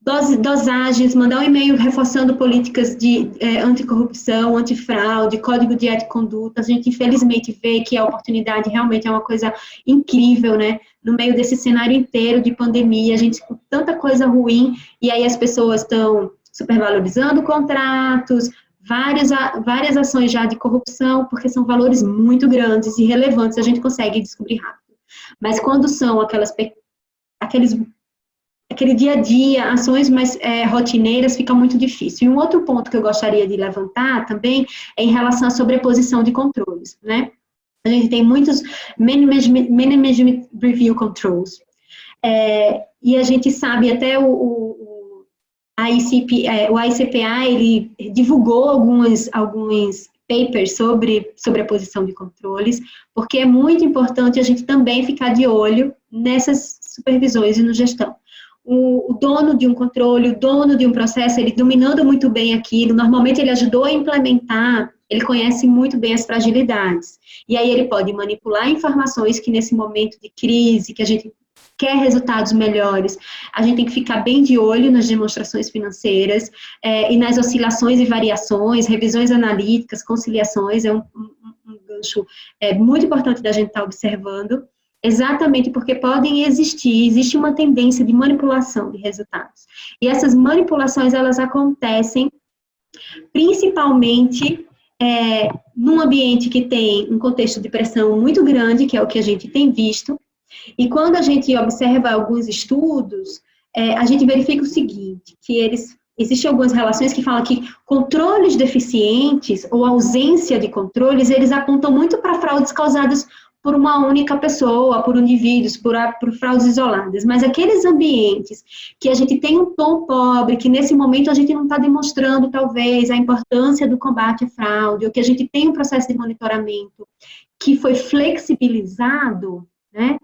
dosagens, mandar um e-mail reforçando políticas de anticorrupção, antifraude, código de ética e conduta. A gente, infelizmente, vê que a oportunidade realmente é uma coisa incrível, né? No meio desse cenário inteiro de pandemia, a gente com tanta coisa ruim, e aí as pessoas estão supervalorizando contratos, várias ações já de corrupção, porque são valores muito grandes e relevantes, a gente consegue descobrir rápido. Mas quando são aquele dia a dia, ações mais rotineiras, fica muito difícil. E um outro ponto que eu gostaria de levantar também é em relação à sobreposição de controles, né? A gente tem muitos Management Review Controls, e a gente sabe até o ICPA, ele divulgou alguns papers sobre a posição de controles, porque é muito importante a gente também ficar de olho nessas supervisões e no gestão. O dono de um controle, o dono de um processo, ele dominando muito bem aquilo, normalmente ele ajudou a implementar, ele conhece muito bem as fragilidades, e aí ele pode manipular informações que nesse momento de crise, que a gente quer resultados melhores, a gente tem que ficar bem de olho nas demonstrações financeiras e nas oscilações e variações, revisões analíticas, conciliações, é um gancho muito importante da gente estar observando, exatamente porque existe uma tendência de manipulação de resultados. E essas manipulações, elas acontecem principalmente num ambiente que tem um contexto de pressão muito grande, que é o que a gente tem visto, e quando a gente observa alguns estudos, a gente verifica o seguinte, que existem algumas relações que falam que controles deficientes ou ausência de controles, eles apontam muito para fraudes causadas por uma única pessoa, por indivíduos, por fraudes isoladas. Mas aqueles ambientes que a gente tem um tom pobre, que nesse momento a gente não está demonstrando, talvez, a importância do combate à fraude, ou que a gente tem um processo de monitoramento que foi flexibilizado, né?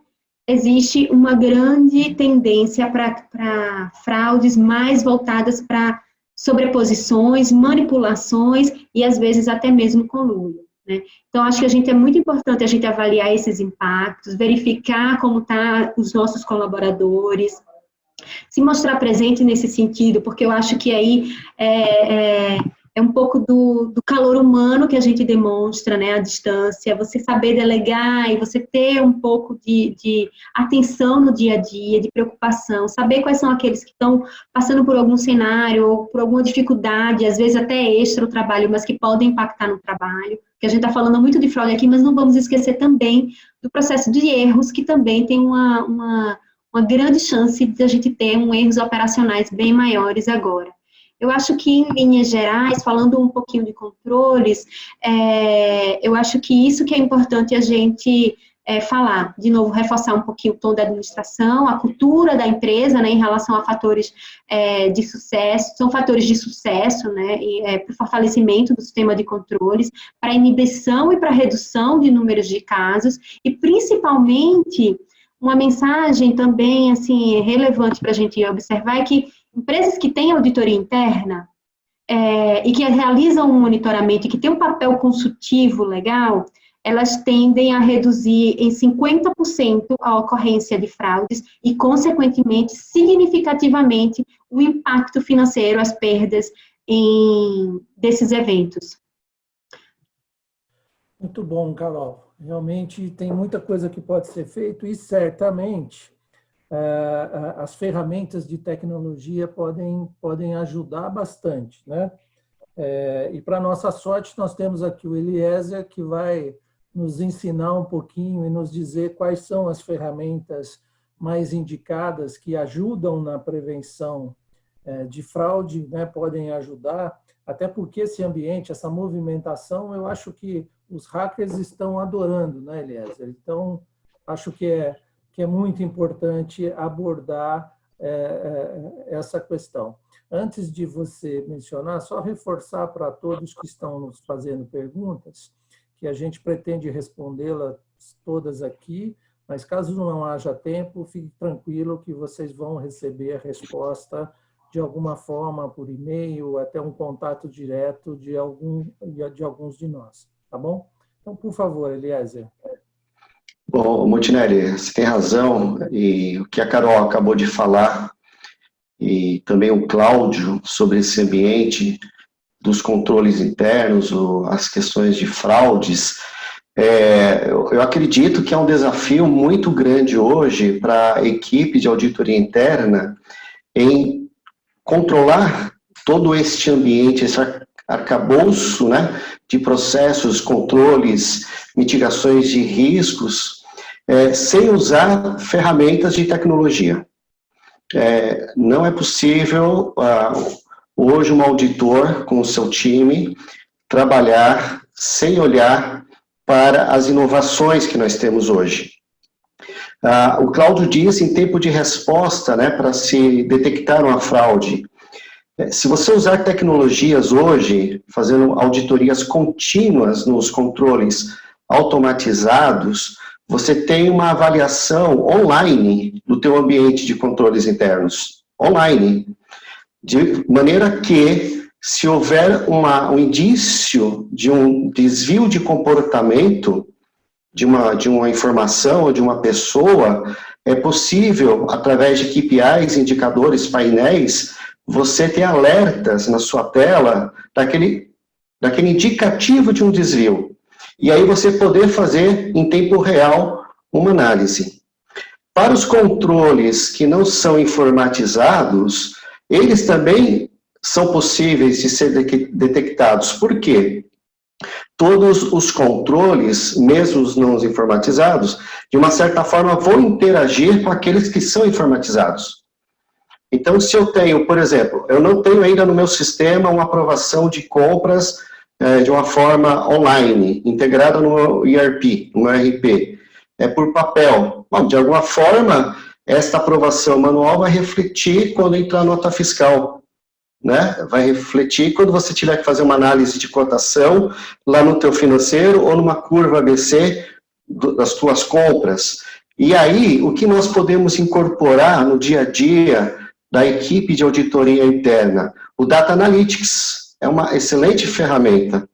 Existe uma grande tendência para fraudes mais voltadas para sobreposições, manipulações e, às vezes, até mesmo conluio, né? Então, acho que é muito importante a gente avaliar esses impactos, verificar como estão os nossos colaboradores, se mostrar presente nesse sentido, porque eu acho que aí é um pouco do calor humano que a gente demonstra, né, à distância, você saber delegar e você ter um pouco de atenção no dia a dia, de preocupação, saber quais são aqueles que estão passando por algum cenário ou por alguma dificuldade, às vezes até extra o trabalho, mas que podem impactar no trabalho, porque a gente está falando muito de fraude aqui, mas não vamos esquecer também do processo de erros, que também tem uma grande chance de a gente ter erros operacionais bem maiores agora. Eu acho que, em linhas gerais, falando um pouquinho de controles, eu acho que isso que é importante a gente falar, de novo, reforçar um pouquinho o tom da administração, a cultura da empresa, né, em relação a fatores de sucesso, são fatores de sucesso, né, para o fortalecimento do sistema de controles, para a inibição e para a redução de números de casos, e principalmente, uma mensagem também, assim, relevante para a gente observar é que empresas que têm auditoria interna e que realizam um monitoramento e que têm um papel consultivo legal, elas tendem a reduzir em 50% a ocorrência de fraudes e, consequentemente, significativamente, o impacto financeiro, as perdas desses eventos. Muito bom, Carol. Realmente tem muita coisa que pode ser feito e, certamente, as ferramentas de tecnologia podem ajudar bastante, né? E, para nossa sorte, nós temos aqui o Eliezer, que vai nos ensinar um pouquinho e nos dizer quais são as ferramentas mais indicadas que ajudam na prevenção de fraude, né? Podem ajudar, até porque esse ambiente, essa movimentação, eu acho que os hackers estão adorando, né, Eliezer? Então, acho que é muito importante abordar essa questão. Antes de você mencionar, só reforçar para todos que estão nos fazendo perguntas, que a gente pretende respondê-las todas aqui, mas caso não haja tempo, fique tranquilo que vocês vão receber a resposta de alguma forma, por e-mail, até um contato direto de alguns de nós, tá bom? Então, por favor, Eliezer. Bom, Montinelli, você tem razão, e o que a Carol acabou de falar, e também o Cláudio, sobre esse ambiente dos controles internos, as questões de fraudes, eu acredito que é um desafio muito grande hoje para a equipe de auditoria interna em controlar todo este ambiente, esse arcabouço, né, de processos, controles, mitigações de riscos, sem usar ferramentas de tecnologia. Não é possível, hoje, um auditor com o seu time trabalhar sem olhar para as inovações que nós temos hoje. O Cláudio disse em tempo de resposta, né, para se detectar uma fraude. Se você usar tecnologias hoje, fazendo auditorias contínuas nos controles automatizados, você tem uma avaliação online do teu ambiente de controles internos, online, de maneira que, se houver um indício de um desvio de comportamento de uma informação ou de uma pessoa, é possível, através de KPIs, indicadores, painéis, você ter alertas na sua tela daquele indicativo de um desvio. E aí você poder fazer em tempo real uma análise. Para os controles que não são informatizados, eles também são possíveis de ser detectados. Por quê? Todos os controles, mesmo os não informatizados, de uma certa forma vão interagir com aqueles que são informatizados. Então, se eu tenho, por exemplo, eu não tenho ainda no meu sistema uma aprovação de compras de uma forma online, integrada no ERP, no ERP, por papel. Bom, de alguma forma, esta aprovação manual vai refletir quando entrar a nota fiscal, né? Vai refletir quando você tiver que fazer uma análise de cotação lá no teu financeiro ou numa curva ABC das tuas compras. E aí, o que nós podemos incorporar no dia a dia da equipe de auditoria interna? O Data Analytics é uma excelente ferramenta.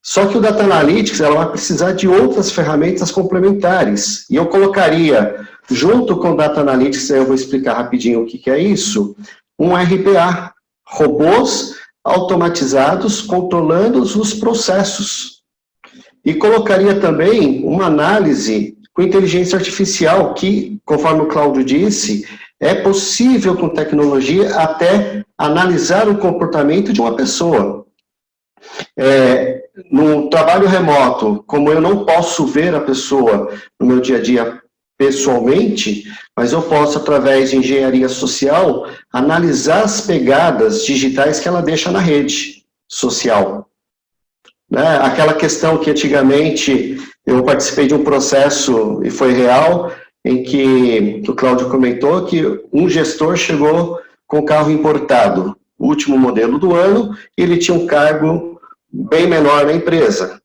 Só que o Data Analytics ela vai precisar de outras ferramentas complementares. E eu colocaria, junto com o Data Analytics, eu vou explicar rapidinho o que é isso, um RPA, robôs automatizados controlando os processos. E colocaria também uma análise com inteligência artificial, que, conforme o Cláudio disse, é possível com tecnologia até analisar o comportamento de uma pessoa. No trabalho remoto, como eu não posso ver a pessoa no meu dia a dia pessoalmente, mas eu posso, através de engenharia social, analisar as pegadas digitais que ela deixa na rede social. Né? Aquela questão que antigamente eu participei de um processo, e foi real, em que o Cláudio comentou que um gestor chegou com carro importado, o último modelo do ano, e ele tinha um cargo bem menor na empresa.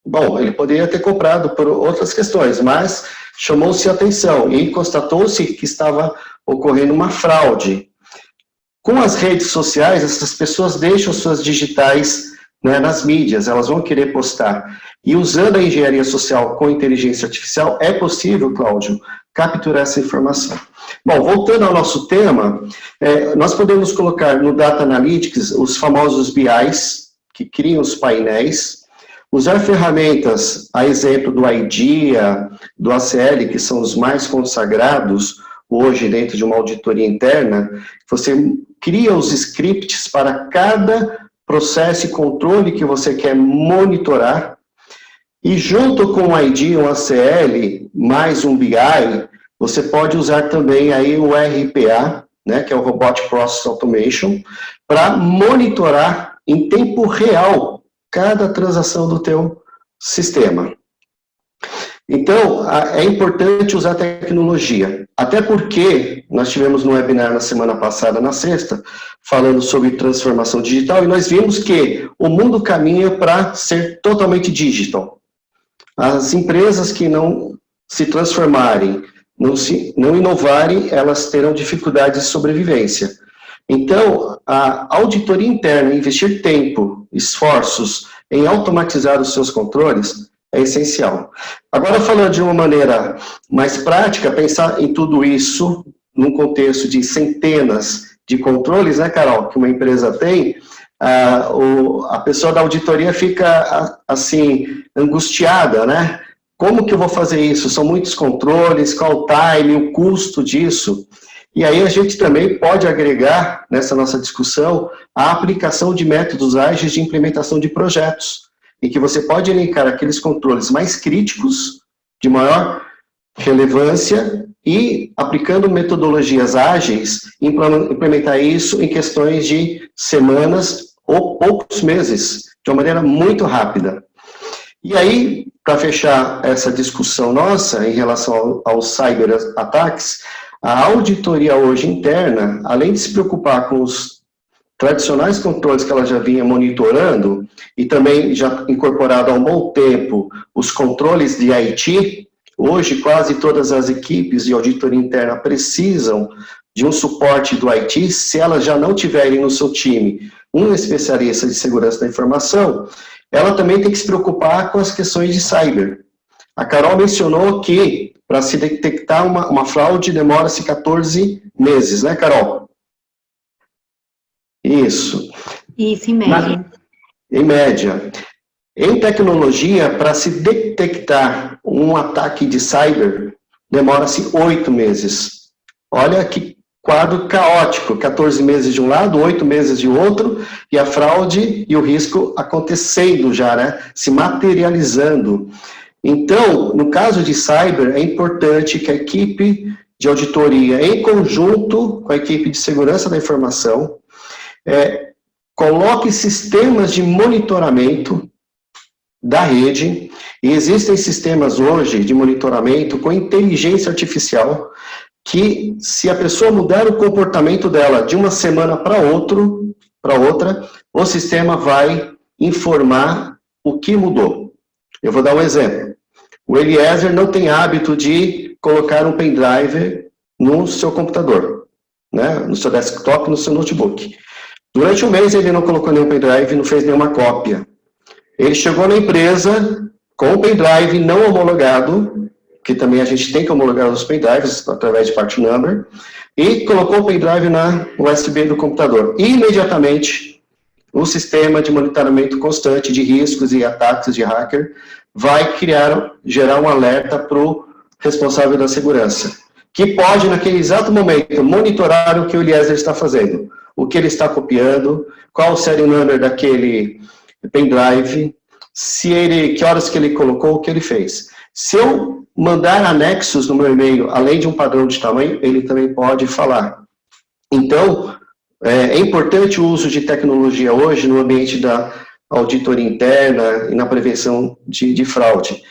Bom, ele poderia ter comprado por outras questões, mas chamou-se a atenção e constatou-se que estava ocorrendo uma fraude. Com as redes sociais, essas pessoas deixam suas digitais, né, nas mídias, elas vão querer postar. E usando a engenharia social com inteligência artificial, é possível, Cláudio, capturar essa informação. Bom, voltando ao nosso tema, nós podemos colocar no Data Analytics os famosos BIs, que criam os painéis, usar ferramentas, a exemplo do IDEA, do ACL, que são os mais consagrados hoje dentro de uma auditoria interna. Você cria os scripts para cada processo e controle que você quer monitorar, e junto com o IDEA, um ACL, mais um BI, você pode usar também aí o RPA, né, que é o Robotic Process Automation, para monitorar em tempo real cada transação do teu sistema. Então, é importante usar tecnologia, até porque nós tivemos no webinar na semana passada, na sexta, falando sobre transformação digital, e nós vimos que o mundo caminha para ser totalmente digital. As empresas que não se transformarem, não inovarem, elas terão dificuldades de sobrevivência. Então, a auditoria interna, investir tempo, esforços em automatizar os seus controles, é essencial. Agora, falando de uma maneira mais prática, pensar em tudo isso num contexto de centenas de controles, né, Carol, que uma empresa tem, a pessoa da auditoria fica, assim, angustiada, né? Como que eu vou fazer isso? São muitos controles, qual o time, o custo disso? E aí a gente também pode agregar, nessa nossa discussão, a aplicação de métodos ágeis de implementação de projetos, em que você pode elencar aqueles controles mais críticos, de maior relevância, e aplicando metodologias ágeis, implementar isso em questões de semanas ou poucos meses, de uma maneira muito rápida. E aí, para fechar essa discussão nossa em relação aos cyberataques, a auditoria hoje interna, além de se preocupar com os tradicionais controles que ela já vinha monitorando, e também já incorporado há um bom tempo os controles de IT, hoje quase todas as equipes de auditoria interna precisam de um suporte do IT, se elas já não tiverem no seu time um especialista de segurança da informação, ela também tem que se preocupar com as questões de cyber. A Carol mencionou que para se detectar uma fraude, demora-se 14 meses, né, Carol? Isso. Isso, em média. Em média. Em tecnologia, para se detectar um ataque de cyber, demora-se 8 meses. Olha que quadro caótico, 14 meses de um lado, 8 meses de outro, e a fraude e o risco acontecendo já, né? Se materializando. Então, no caso de cyber, é importante que a equipe de auditoria, em conjunto com a equipe de segurança da informação, coloque sistemas de monitoramento da rede, e existem sistemas hoje de monitoramento com inteligência artificial, que se a pessoa mudar o comportamento dela de uma semana para outra, o sistema vai informar o que mudou. Eu vou dar um exemplo. O Eliezer não tem hábito de colocar um pendrive no seu computador, né? No seu desktop, no seu notebook. Durante um mês ele não colocou nenhum pendrive, não fez nenhuma cópia. Ele chegou na empresa com o pendrive não homologado, que também a gente tem que homologar os pendrives através de part number, e colocou o pendrive na USB do computador. E, imediatamente, o sistema de monitoramento constante de riscos e ataques de hacker vai gerar um alerta para o responsável da segurança, que pode, naquele exato momento, monitorar o que o Eliezer está fazendo, o que ele está copiando, qual o serial number daquele pendrive, que horas que ele colocou, o que ele fez. Se eu mandar anexos no meu e-mail, além de um padrão de tamanho, ele também pode falar. Então, é importante o uso de tecnologia hoje no ambiente da auditoria interna e na prevenção de fraude.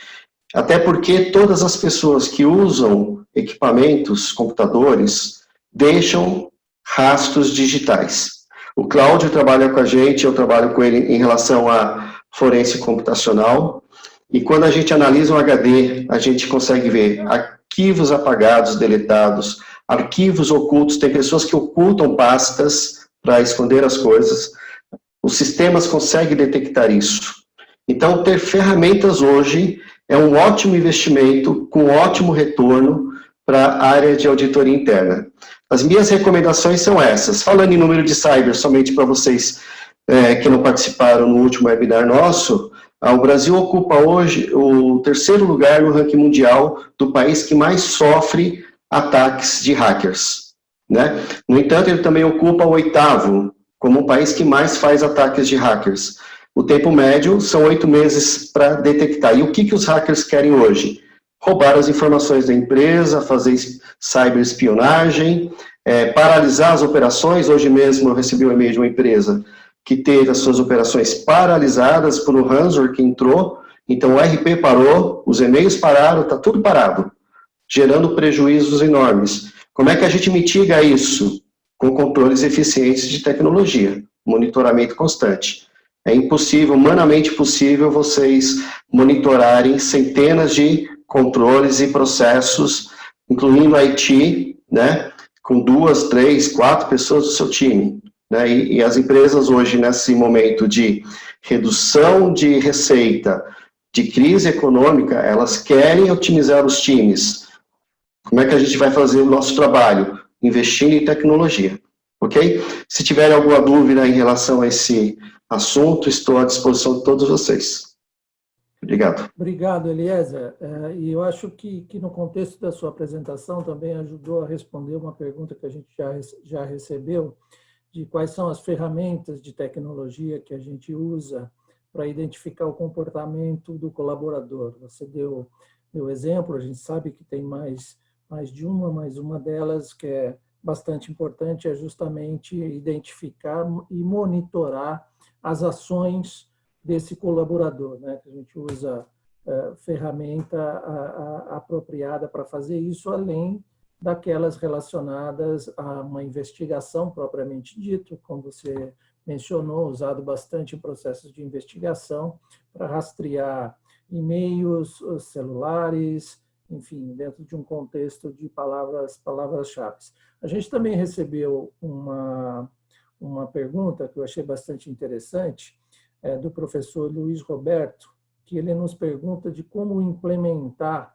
Até porque todas as pessoas que usam equipamentos, computadores, deixam rastros digitais. O Cláudio trabalha com a gente, eu trabalho com ele em relação a forense computacional, e quando a gente analisa um HD, a gente consegue ver arquivos apagados, deletados, arquivos ocultos, tem pessoas que ocultam pastas para esconder as coisas, os sistemas conseguem detectar isso. Então, ter ferramentas hoje é um ótimo investimento, com ótimo retorno para a área de auditoria interna. As minhas recomendações são essas. Falando em número de cyber, somente para vocês que não participaram no último webinar nosso, o Brasil ocupa hoje o 3º lugar no ranking mundial do país que mais sofre ataques de hackers, né? No entanto, ele também ocupa o 8º como o país que mais faz ataques de hackers. O tempo médio são 8 meses para detectar. E o que os hackers querem hoje? Roubar as informações da empresa, fazer cyberespionagem, paralisar as operações. Hoje mesmo eu recebi um e-mail de uma empresa que teve as suas operações paralisadas por um ransomware que entrou, então o RP parou, os e-mails pararam, está tudo parado, gerando prejuízos enormes. Como é que a gente mitiga isso? Com controles eficientes de tecnologia, monitoramento constante. É impossível, humanamente possível, vocês monitorarem centenas de controles e processos, incluindo IT, né, com 2, 3, 4 pessoas do seu time. Né, e as empresas hoje, nesse momento de redução de receita, de crise econômica, elas querem otimizar os times. Como é que a gente vai fazer o nosso trabalho? Investindo em tecnologia, ok? Se tiverem alguma dúvida em relação a esse assunto, estou à disposição de todos vocês. Obrigado. Obrigado, Eliezer. E eu acho que no contexto da sua apresentação também ajudou a responder uma pergunta que a gente já recebeu, de quais são as ferramentas de tecnologia que a gente usa para identificar o comportamento do colaborador. Você deu exemplo, a gente sabe que tem mais de uma, mas uma delas que é bastante importante é justamente identificar e monitorar as ações desse colaborador, né? A gente usa ferramenta apropriada para fazer isso, além daquelas relacionadas a uma investigação propriamente dito, como você mencionou, usado bastante em processos de investigação, para rastrear e-mails, celulares, enfim, dentro de um contexto de palavras-chave. A gente também recebeu uma pergunta que eu achei bastante interessante, do professor Luiz Roberto, que ele nos pergunta de como implementar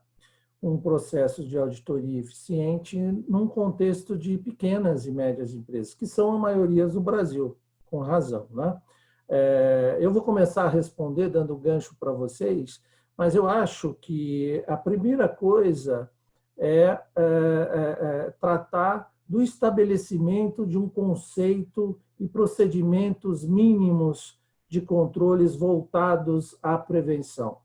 um processo de auditoria eficiente num contexto de pequenas e médias empresas, que são a maioria do Brasil, com razão, né? Eu vou começar a responder dando gancho para vocês, mas eu acho que a primeira coisa é tratar do estabelecimento de um conceito e procedimentos mínimos de controles voltados à prevenção.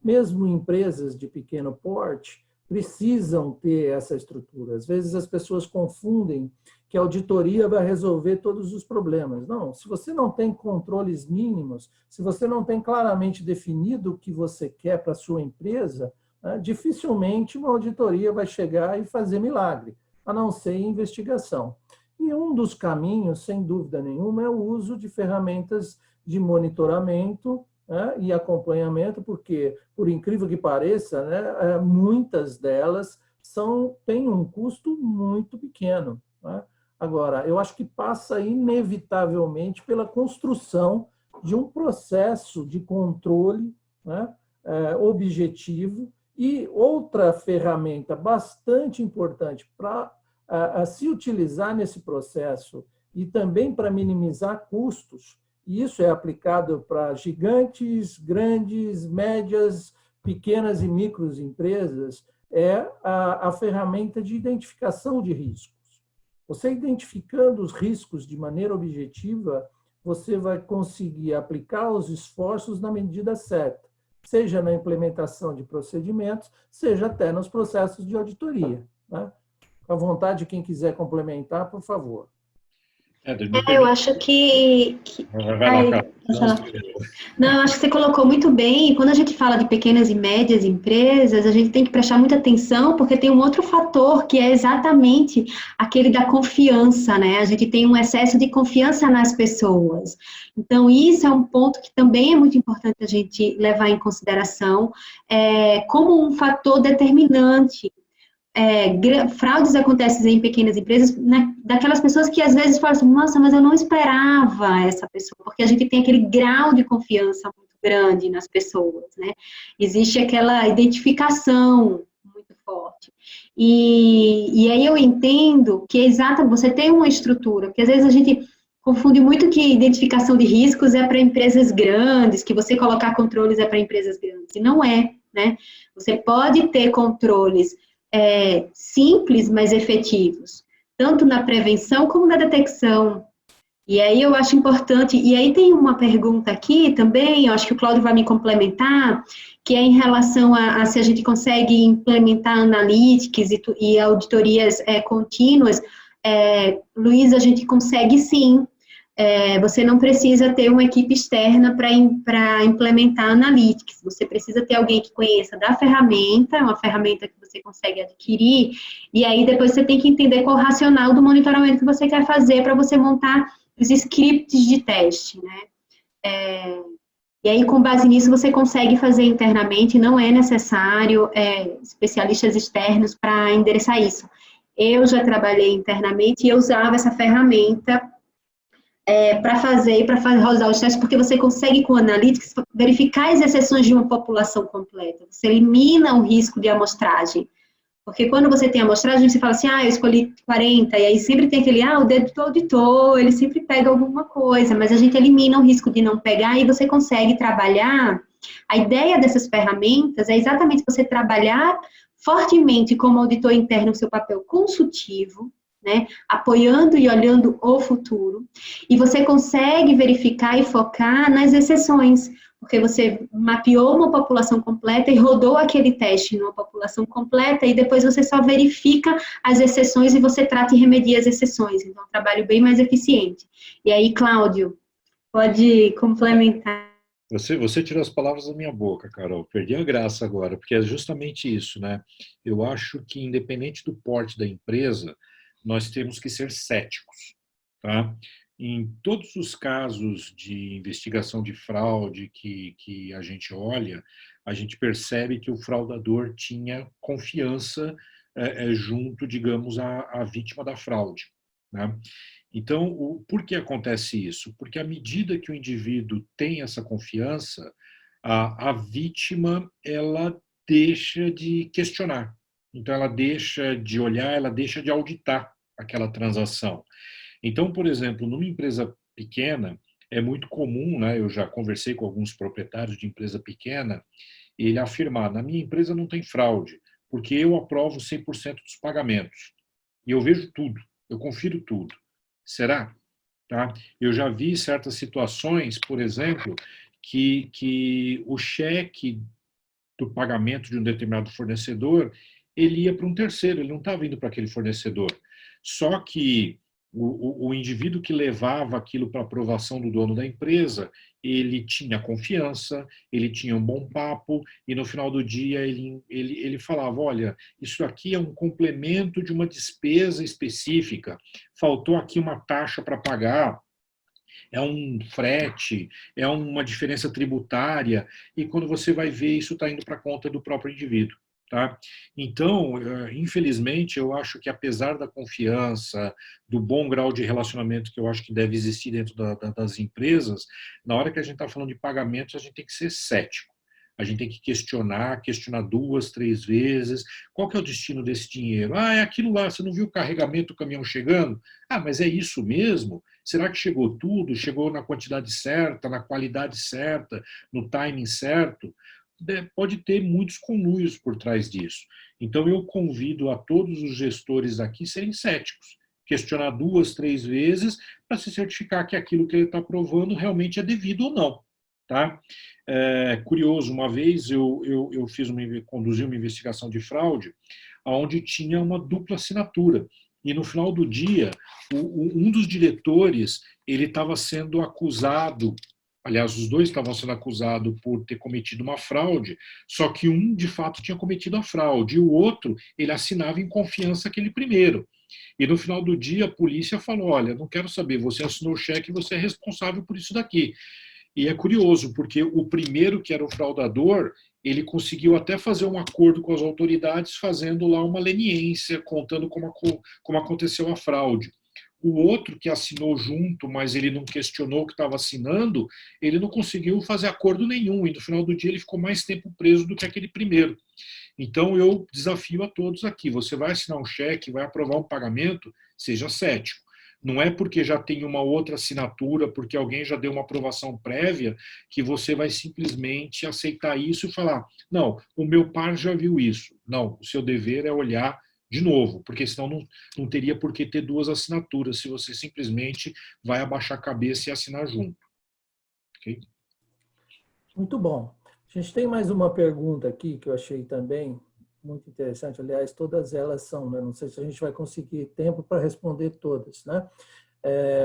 Mesmo empresas de pequeno porte precisam ter essa estrutura. Às vezes as pessoas confundem que a auditoria vai resolver todos os problemas. Não, se você não tem controles mínimos, se você não tem claramente definido o que você quer para a sua empresa, dificilmente uma auditoria vai chegar e fazer milagre, a não ser investigação. E um dos caminhos, sem dúvida nenhuma, é o uso de ferramentas de monitoramento e acompanhamento, porque, por incrível que pareça, muitas delas têm um custo muito pequeno. Agora, eu acho que passa inevitavelmente pela construção de um processo de controle objetivo. E outra ferramenta bastante importante para se utilizar nesse processo e também para minimizar custos, e isso é aplicado para gigantes, grandes, médias, pequenas e microempresas, é a ferramenta de identificação de riscos. Você identificando os riscos de maneira objetiva, você vai conseguir aplicar os esforços na medida certa, seja na implementação de procedimentos, seja até nos processos de auditoria. À vontade, quem quiser complementar, por favor. Eu acho que... Vai lá, Não, eu acho que você colocou muito bem. Quando a gente fala de pequenas e médias empresas, a gente tem que prestar muita atenção, porque tem um outro fator que é exatamente aquele da confiança, né? A gente tem um excesso de confiança nas pessoas. Então, isso é um ponto que também é muito importante a gente levar em consideração como um fator determinante. Fraudes acontecem em pequenas empresas, né, daquelas pessoas que às vezes falam assim, nossa, mas eu não esperava essa pessoa, porque a gente tem aquele grau de confiança muito grande nas pessoas, né? Existe aquela identificação muito forte. E aí eu entendo que você tem uma estrutura, porque às vezes a gente confunde muito que identificação de riscos é para empresas grandes, que você colocar controles é para empresas grandes, e não é, né? Você pode ter controles simples, mas efetivos, tanto na prevenção como na detecção. E aí eu acho importante, e aí tem uma pergunta aqui também, eu acho que o Cláudio vai me complementar, que é em relação a se a gente consegue implementar analytics e auditorias contínuas. Luiz, a gente consegue sim. Você não precisa ter uma equipe externa para implementar analytics, você precisa ter alguém que conheça da ferramenta, uma ferramenta que você consegue adquirir, e aí depois você tem que entender qual o racional do monitoramento que você quer fazer para você montar os scripts de teste, né? E aí, com base nisso, você consegue fazer internamente, não é necessário especialistas externos para endereçar isso. Eu já trabalhei internamente e eu usava essa ferramenta para rodar os testes, porque você consegue, com o Analytics, verificar as exceções de uma população completa. Você elimina o risco de amostragem. Porque quando você tem amostragem, você fala assim, eu escolhi 40, e aí sempre tem aquele, o dedo do auditor, ele sempre pega alguma coisa, mas a gente elimina o risco de não pegar e você consegue trabalhar. A ideia dessas ferramentas é exatamente você trabalhar fortemente como auditor interno o seu papel consultivo, né, apoiando e olhando o futuro, e você consegue verificar e focar nas exceções, porque você mapeou uma população completa e rodou aquele teste numa população completa, e depois você só verifica as exceções e você trata e remedia as exceções, então é um trabalho bem mais eficiente. E aí, Cláudio, pode complementar. Você tirou as palavras da minha boca, Carol. Perdi a graça agora, porque é justamente isso, né? Eu acho que, independente do porte da empresa, nós temos que ser céticos, tá? Em todos os casos de investigação de fraude que a gente olha, a gente percebe que o fraudador tinha confiança junto, digamos, à vítima da fraude, né? Então, por que acontece isso? Porque à medida que o indivíduo tem essa confiança, a vítima ela deixa de questionar. Então, ela deixa de olhar, ela deixa de auditar aquela transação. Então, por exemplo, numa empresa pequena, é muito comum, né, eu já conversei com alguns proprietários de empresa pequena, ele afirmar, na minha empresa não tem fraude, porque eu aprovo 100% dos pagamentos. E eu vejo tudo, eu confiro tudo. Será? Tá? Eu já vi certas situações, por exemplo, que o cheque do pagamento de um determinado fornecedor, ele ia para um terceiro, ele não estava indo para aquele fornecedor. Só que o indivíduo que levava aquilo para aprovação do dono da empresa, ele tinha confiança, ele tinha um bom papo, e no final do dia ele falava, olha, isso aqui é um complemento de uma despesa específica, faltou aqui uma taxa para pagar, é um frete, é uma diferença tributária, e quando você vai ver, isso está indo para a conta do próprio indivíduo. Tá? Então, infelizmente, eu acho que apesar da confiança, do bom grau de relacionamento que eu acho que deve existir dentro das empresas, na hora que a gente está falando de pagamentos, a gente tem que ser cético. A gente tem que questionar 2, 3 vezes. Qual que é o destino desse dinheiro? Ah, é aquilo lá, você não viu o carregamento do caminhão chegando? Ah, mas é isso mesmo? Será que chegou tudo? Chegou na quantidade certa, na qualidade certa, no timing certo? Pode ter muitos conluios por trás disso. Então, eu convido a todos os gestores aqui a serem céticos, questionar 2, 3 vezes para se certificar que aquilo que ele está provando realmente é devido ou não. Tá? Curioso, uma vez eu conduzi uma investigação de fraude onde tinha uma dupla assinatura. E no final do dia, um dos diretores ele estava sendo acusado, aliás, os dois estavam sendo acusados por ter cometido uma fraude, só que um, de fato, tinha cometido a fraude, e o outro, ele assinava em confiança aquele primeiro. E no final do dia, a polícia falou, olha, não quero saber, você assinou o cheque, você é responsável por isso daqui. E é curioso, porque o primeiro, que era o fraudador, ele conseguiu até fazer um acordo com as autoridades, fazendo lá uma leniência, contando como aconteceu a fraude. O outro, que assinou junto, mas ele não questionou o que estava assinando, ele não conseguiu fazer acordo nenhum, e no final do dia ele ficou mais tempo preso do que aquele primeiro. Então eu desafio a todos aqui, você vai assinar um cheque, vai aprovar um pagamento, seja cético. Não é porque já tem uma outra assinatura, porque alguém já deu uma aprovação prévia, que você vai simplesmente aceitar isso e falar, não, o meu par já viu isso. Não, o seu dever é olhar de novo, porque senão não teria por que ter 2 assinaturas, se você simplesmente vai abaixar a cabeça e assinar junto. Okay? Muito bom. A gente tem mais uma pergunta aqui que eu achei também muito interessante. Aliás, todas elas são, né? Não sei se a gente vai conseguir tempo para responder todas, né?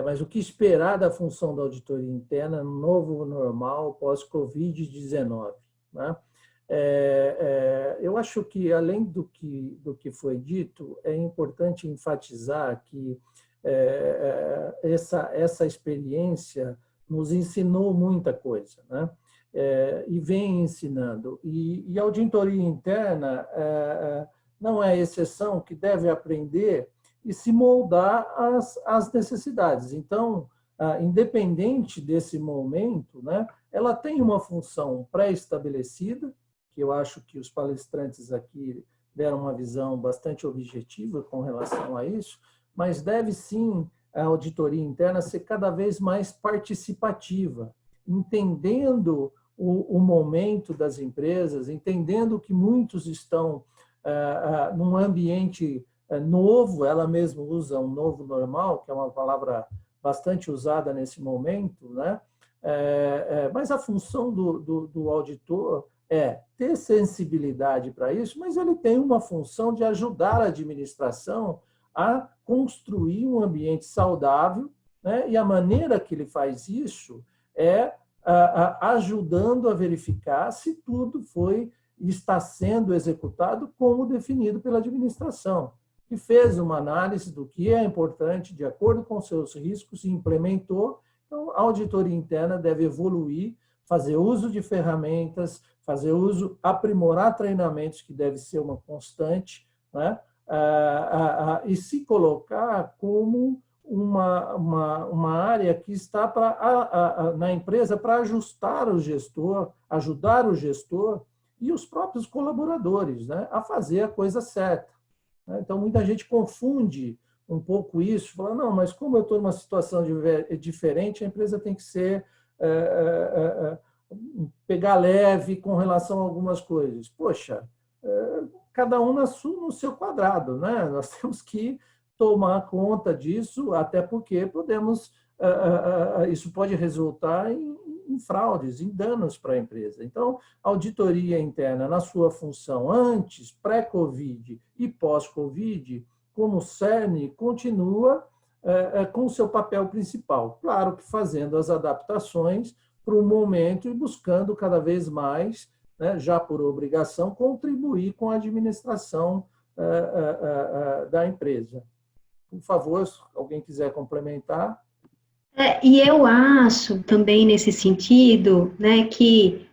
Mas o que esperar da função da auditoria interna no novo normal pós-Covid-19, né? Eu acho que, além do que foi dito, é importante enfatizar que essa experiência nos ensinou muita coisa, né? E vem ensinando. E a auditoria interna não é exceção, que deve aprender e se moldar às necessidades. Então, independente desse momento, né, ela tem uma função pré-estabelecida, que eu acho que os palestrantes aqui deram uma visão bastante objetiva com relação a isso, mas deve sim a auditoria interna ser cada vez mais participativa, entendendo o momento das empresas, entendendo que muitos estão num ambiente novo, ela mesma usa um novo normal, que é uma palavra bastante usada nesse momento, né? Mas a função do auditor é ter sensibilidade para isso, mas ele tem uma função de ajudar a administração a construir um ambiente saudável, né? E a maneira que ele faz isso é ajudando a verificar se tudo está sendo executado como definido pela administração, que fez uma análise do que é importante de acordo com seus riscos e implementou. Então, a auditoria interna deve evoluir, fazer uso de ferramentas, aprimorar treinamentos, que deve ser uma constante, né? E se colocar como uma área que está na empresa para ajudar o gestor e os próprios colaboradores, né, a fazer a coisa certa. Então, muita gente confunde um pouco isso, fala, não, mas como eu estou numa situação diferente, a empresa tem que ser pegar leve com relação a algumas coisas. Poxa, cada um no seu quadrado, né? Nós temos que tomar conta disso, até porque isso pode resultar em fraudes, em danos para a empresa. Então, a auditoria interna, na sua função antes, pré-Covid e pós-Covid, como cerne, continua com o seu papel principal. Claro que fazendo as adaptações para o momento e buscando cada vez mais, né, já por obrigação, contribuir com a administração da empresa. Por favor, se alguém quiser complementar. E eu acho também nesse sentido, né, que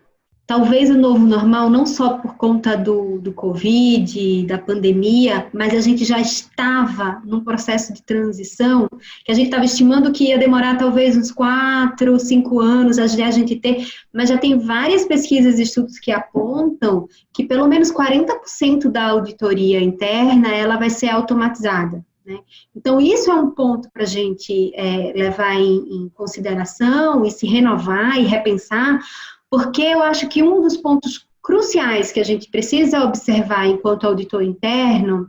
talvez o novo normal, não só por conta do Covid, da pandemia, mas a gente já estava num processo de transição, que a gente estava estimando que ia demorar talvez uns 4, 5 anos a gente ter, mas já tem várias pesquisas e estudos que apontam que pelo menos 40% da auditoria interna, ela vai ser automatizada. Né? Então, isso é um ponto para a gente levar em consideração e se renovar e repensar, porque eu acho que um dos pontos cruciais que a gente precisa observar enquanto auditor interno,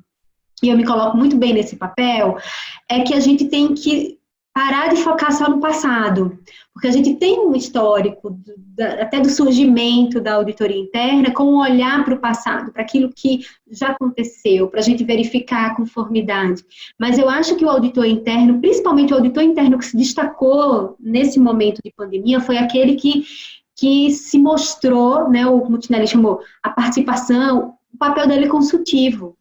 e eu me coloco muito bem nesse papel, é que a gente tem que parar de focar só no passado, porque a gente tem um histórico até do surgimento da auditoria interna com um olhar para o passado, para aquilo que já aconteceu, para a gente verificar a conformidade. Mas eu acho que o auditor interno, principalmente o auditor interno que se destacou nesse momento de pandemia, foi aquele que se mostrou, né, o Mutinelli chamou a participação, o papel dele consultivo.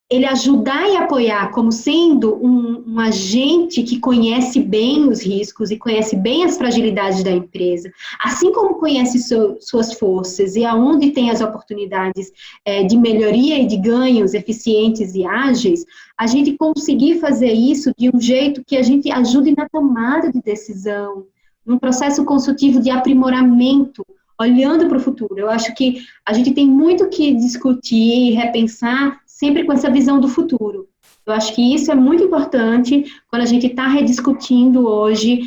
Ele ajudar e apoiar como sendo um agente que conhece bem os riscos e conhece bem as fragilidades da empresa, assim como conhece suas forças e aonde tem as oportunidades de melhoria e de ganhos eficientes e ágeis, a gente conseguir fazer isso de um jeito que a gente ajude na tomada de decisão, num processo consultivo de aprimoramento, olhando para o futuro. Eu acho que a gente tem muito que discutir e repensar sempre com essa visão do futuro. Eu acho que isso é muito importante quando a gente está rediscutindo hoje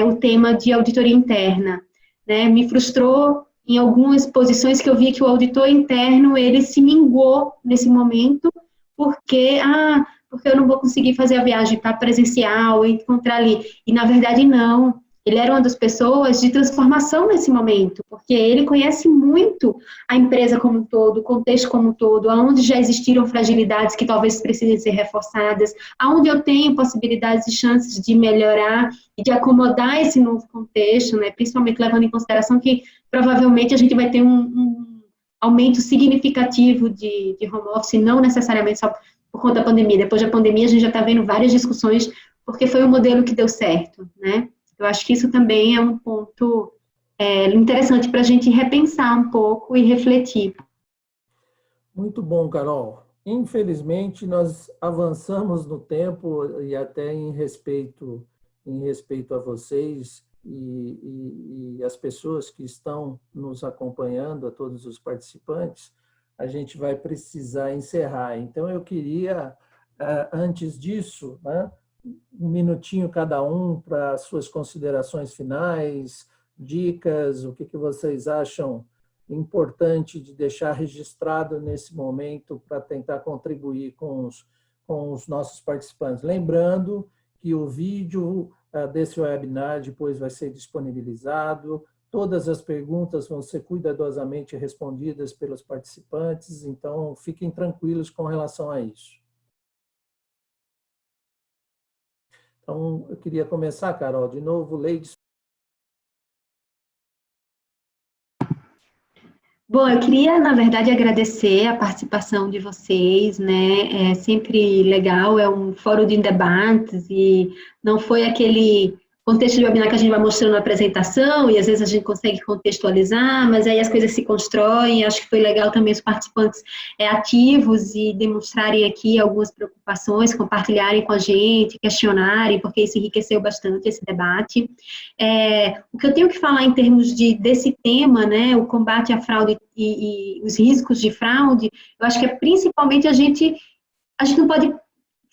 o tema de auditoria interna. Né? Me frustrou em algumas posições que eu vi que o auditor interno, ele se minguou nesse momento, porque eu não vou conseguir fazer a viagem para presencial, encontrar ali. E, na verdade, não. Ele era uma das pessoas de transformação nesse momento, porque ele conhece muito a empresa como um todo, o contexto como um todo, aonde já existiram fragilidades que talvez precisem ser reforçadas, aonde eu tenho possibilidades e chances de melhorar e de acomodar esse novo contexto, né? Principalmente levando em consideração que provavelmente a gente vai ter um aumento significativo de home office, não necessariamente só por conta da pandemia. Depois da pandemia a gente já está vendo várias discussões, porque foi um modelo que deu certo, né? Eu acho que isso também é um ponto interessante para a gente repensar um pouco e refletir. Muito bom, Carol. Infelizmente, nós avançamos no tempo e até em respeito a vocês e as pessoas que estão nos acompanhando, a todos os participantes, a gente vai precisar encerrar. Então, eu queria, antes disso, né, um minutinho cada um para suas considerações finais, dicas, o que vocês acham importante de deixar registrado nesse momento para tentar contribuir com os nossos participantes. Lembrando que o vídeo desse webinar depois vai ser disponibilizado, todas as perguntas vão ser cuidadosamente respondidas pelos participantes, então fiquem tranquilos com relação a isso. Então, eu queria começar, Carol, de novo, ladies. Bom, eu queria, na verdade, agradecer a participação de vocês, né? É sempre legal, é um fórum de debates e não foi aquele contexto de webinar que a gente vai mostrando a apresentação e às vezes a gente consegue contextualizar, mas aí as coisas se constroem. Acho que foi legal também os participantes ativos e demonstrarem aqui algumas preocupações, compartilharem com a gente, questionarem, porque isso enriqueceu bastante esse debate. O que eu tenho que falar em termos desse tema, né, o combate à fraude e os riscos de fraude, eu acho que é principalmente a gente não pode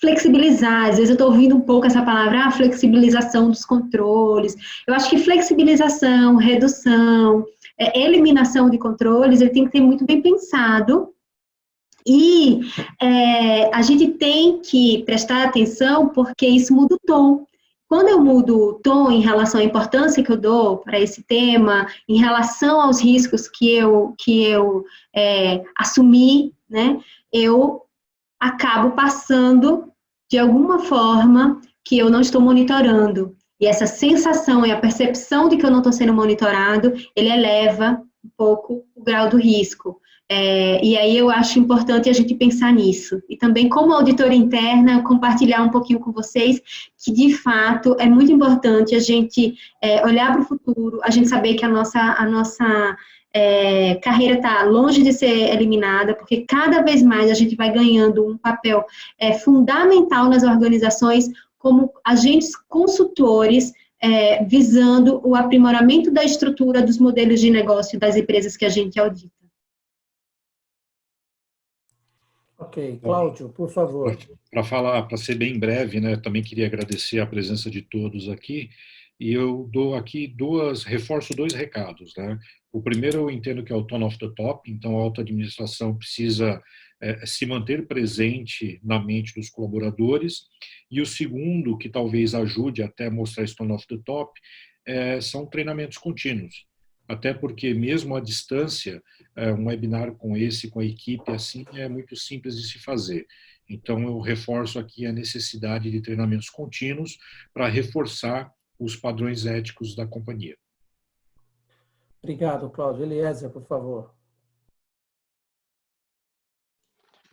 flexibilizar. Às vezes eu estou ouvindo um pouco essa palavra, flexibilização dos controles. Eu acho que flexibilização, redução, eliminação de controles, ele tem que ser muito bem pensado. E a gente tem que prestar atenção porque isso muda o tom. Quando eu mudo o tom em relação à importância que eu dou para esse tema, em relação aos riscos que eu assumi, né, eu acabo passando de alguma forma que eu não estou monitorando. E essa sensação e a percepção de que eu não estou sendo monitorado, ele eleva um pouco o grau do risco. E aí eu acho importante a gente pensar nisso. E também, como auditora interna, compartilhar um pouquinho com vocês que, de fato, é muito importante a gente olhar para o futuro, a gente saber que a nossa carreira está longe de ser eliminada, porque cada vez mais a gente vai ganhando um papel fundamental nas organizações como agentes consultores, visando o aprimoramento da estrutura dos modelos de negócio das empresas que a gente audita. Ok, Cláudio, por favor. Para ser bem breve, né, também queria agradecer a presença de todos aqui, e eu dou aqui reforço dois recados, né? O primeiro, eu entendo que é o tone of the top, então a alta administração precisa se manter presente na mente dos colaboradores, e o segundo, que talvez ajude até a mostrar esse tone of the top, são treinamentos contínuos. Até porque, mesmo à distância, um webinar com a equipe assim, é muito simples de se fazer. Então, eu reforço aqui a necessidade de treinamentos contínuos para reforçar os padrões éticos da companhia. Obrigado, Cláudio. Eliezer, por favor.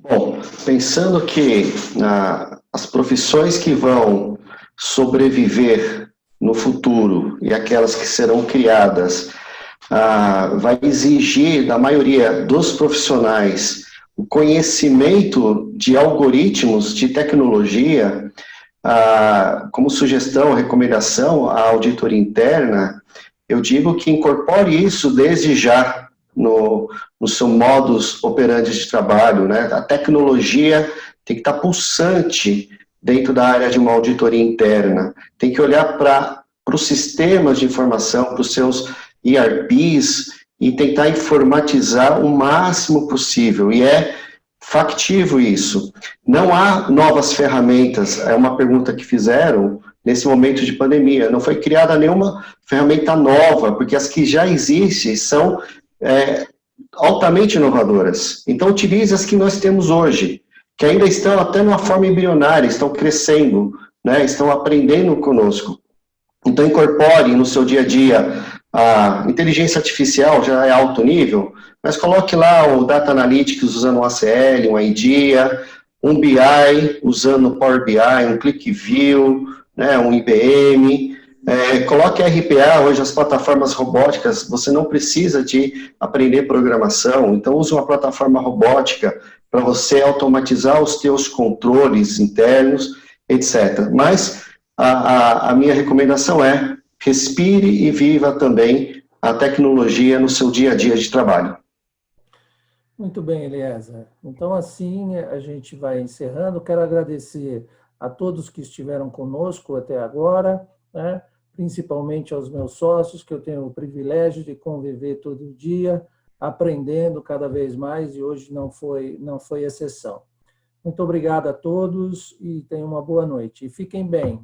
Bom, pensando que as profissões que vão sobreviver no futuro e aquelas que serão criadas vai exigir da maioria dos profissionais o conhecimento de algoritmos de tecnologia, como sugestão, recomendação à auditoria interna, eu digo que incorpore isso desde já no seu modus operandi de trabalho, né? A tecnologia tem que estar pulsante dentro da área de uma auditoria interna, tem que olhar para os sistemas de informação, para os seus ERPs e tentar informatizar o máximo possível, e é factível isso. Não há novas ferramentas, é uma pergunta que fizeram nesse momento de pandemia, não foi criada nenhuma ferramenta nova, porque as que já existem são altamente inovadoras. Então utilize as que nós temos hoje, que ainda estão até numa forma embrionária, estão crescendo, né, estão aprendendo conosco. Então incorpore no seu dia a dia a inteligência artificial, já é alto nível, mas coloque lá o Data Analytics usando um ACL, um IDEA, um BI usando o Power BI, um ClickView, né, um IBM, coloque RPA, hoje as plataformas robóticas, você não precisa de aprender programação, então use uma plataforma robótica para você automatizar os teus controles internos, etc. Mas a minha recomendação é respire e viva também a tecnologia no seu dia a dia de trabalho. Muito bem, Eliezer. Então, assim, a gente vai encerrando. Quero agradecer a todos que estiveram conosco até agora, né? Principalmente aos meus sócios, que eu tenho o privilégio de conviver todo dia, aprendendo cada vez mais, e hoje não foi exceção. Muito obrigado a todos e tenham uma boa noite. E fiquem bem.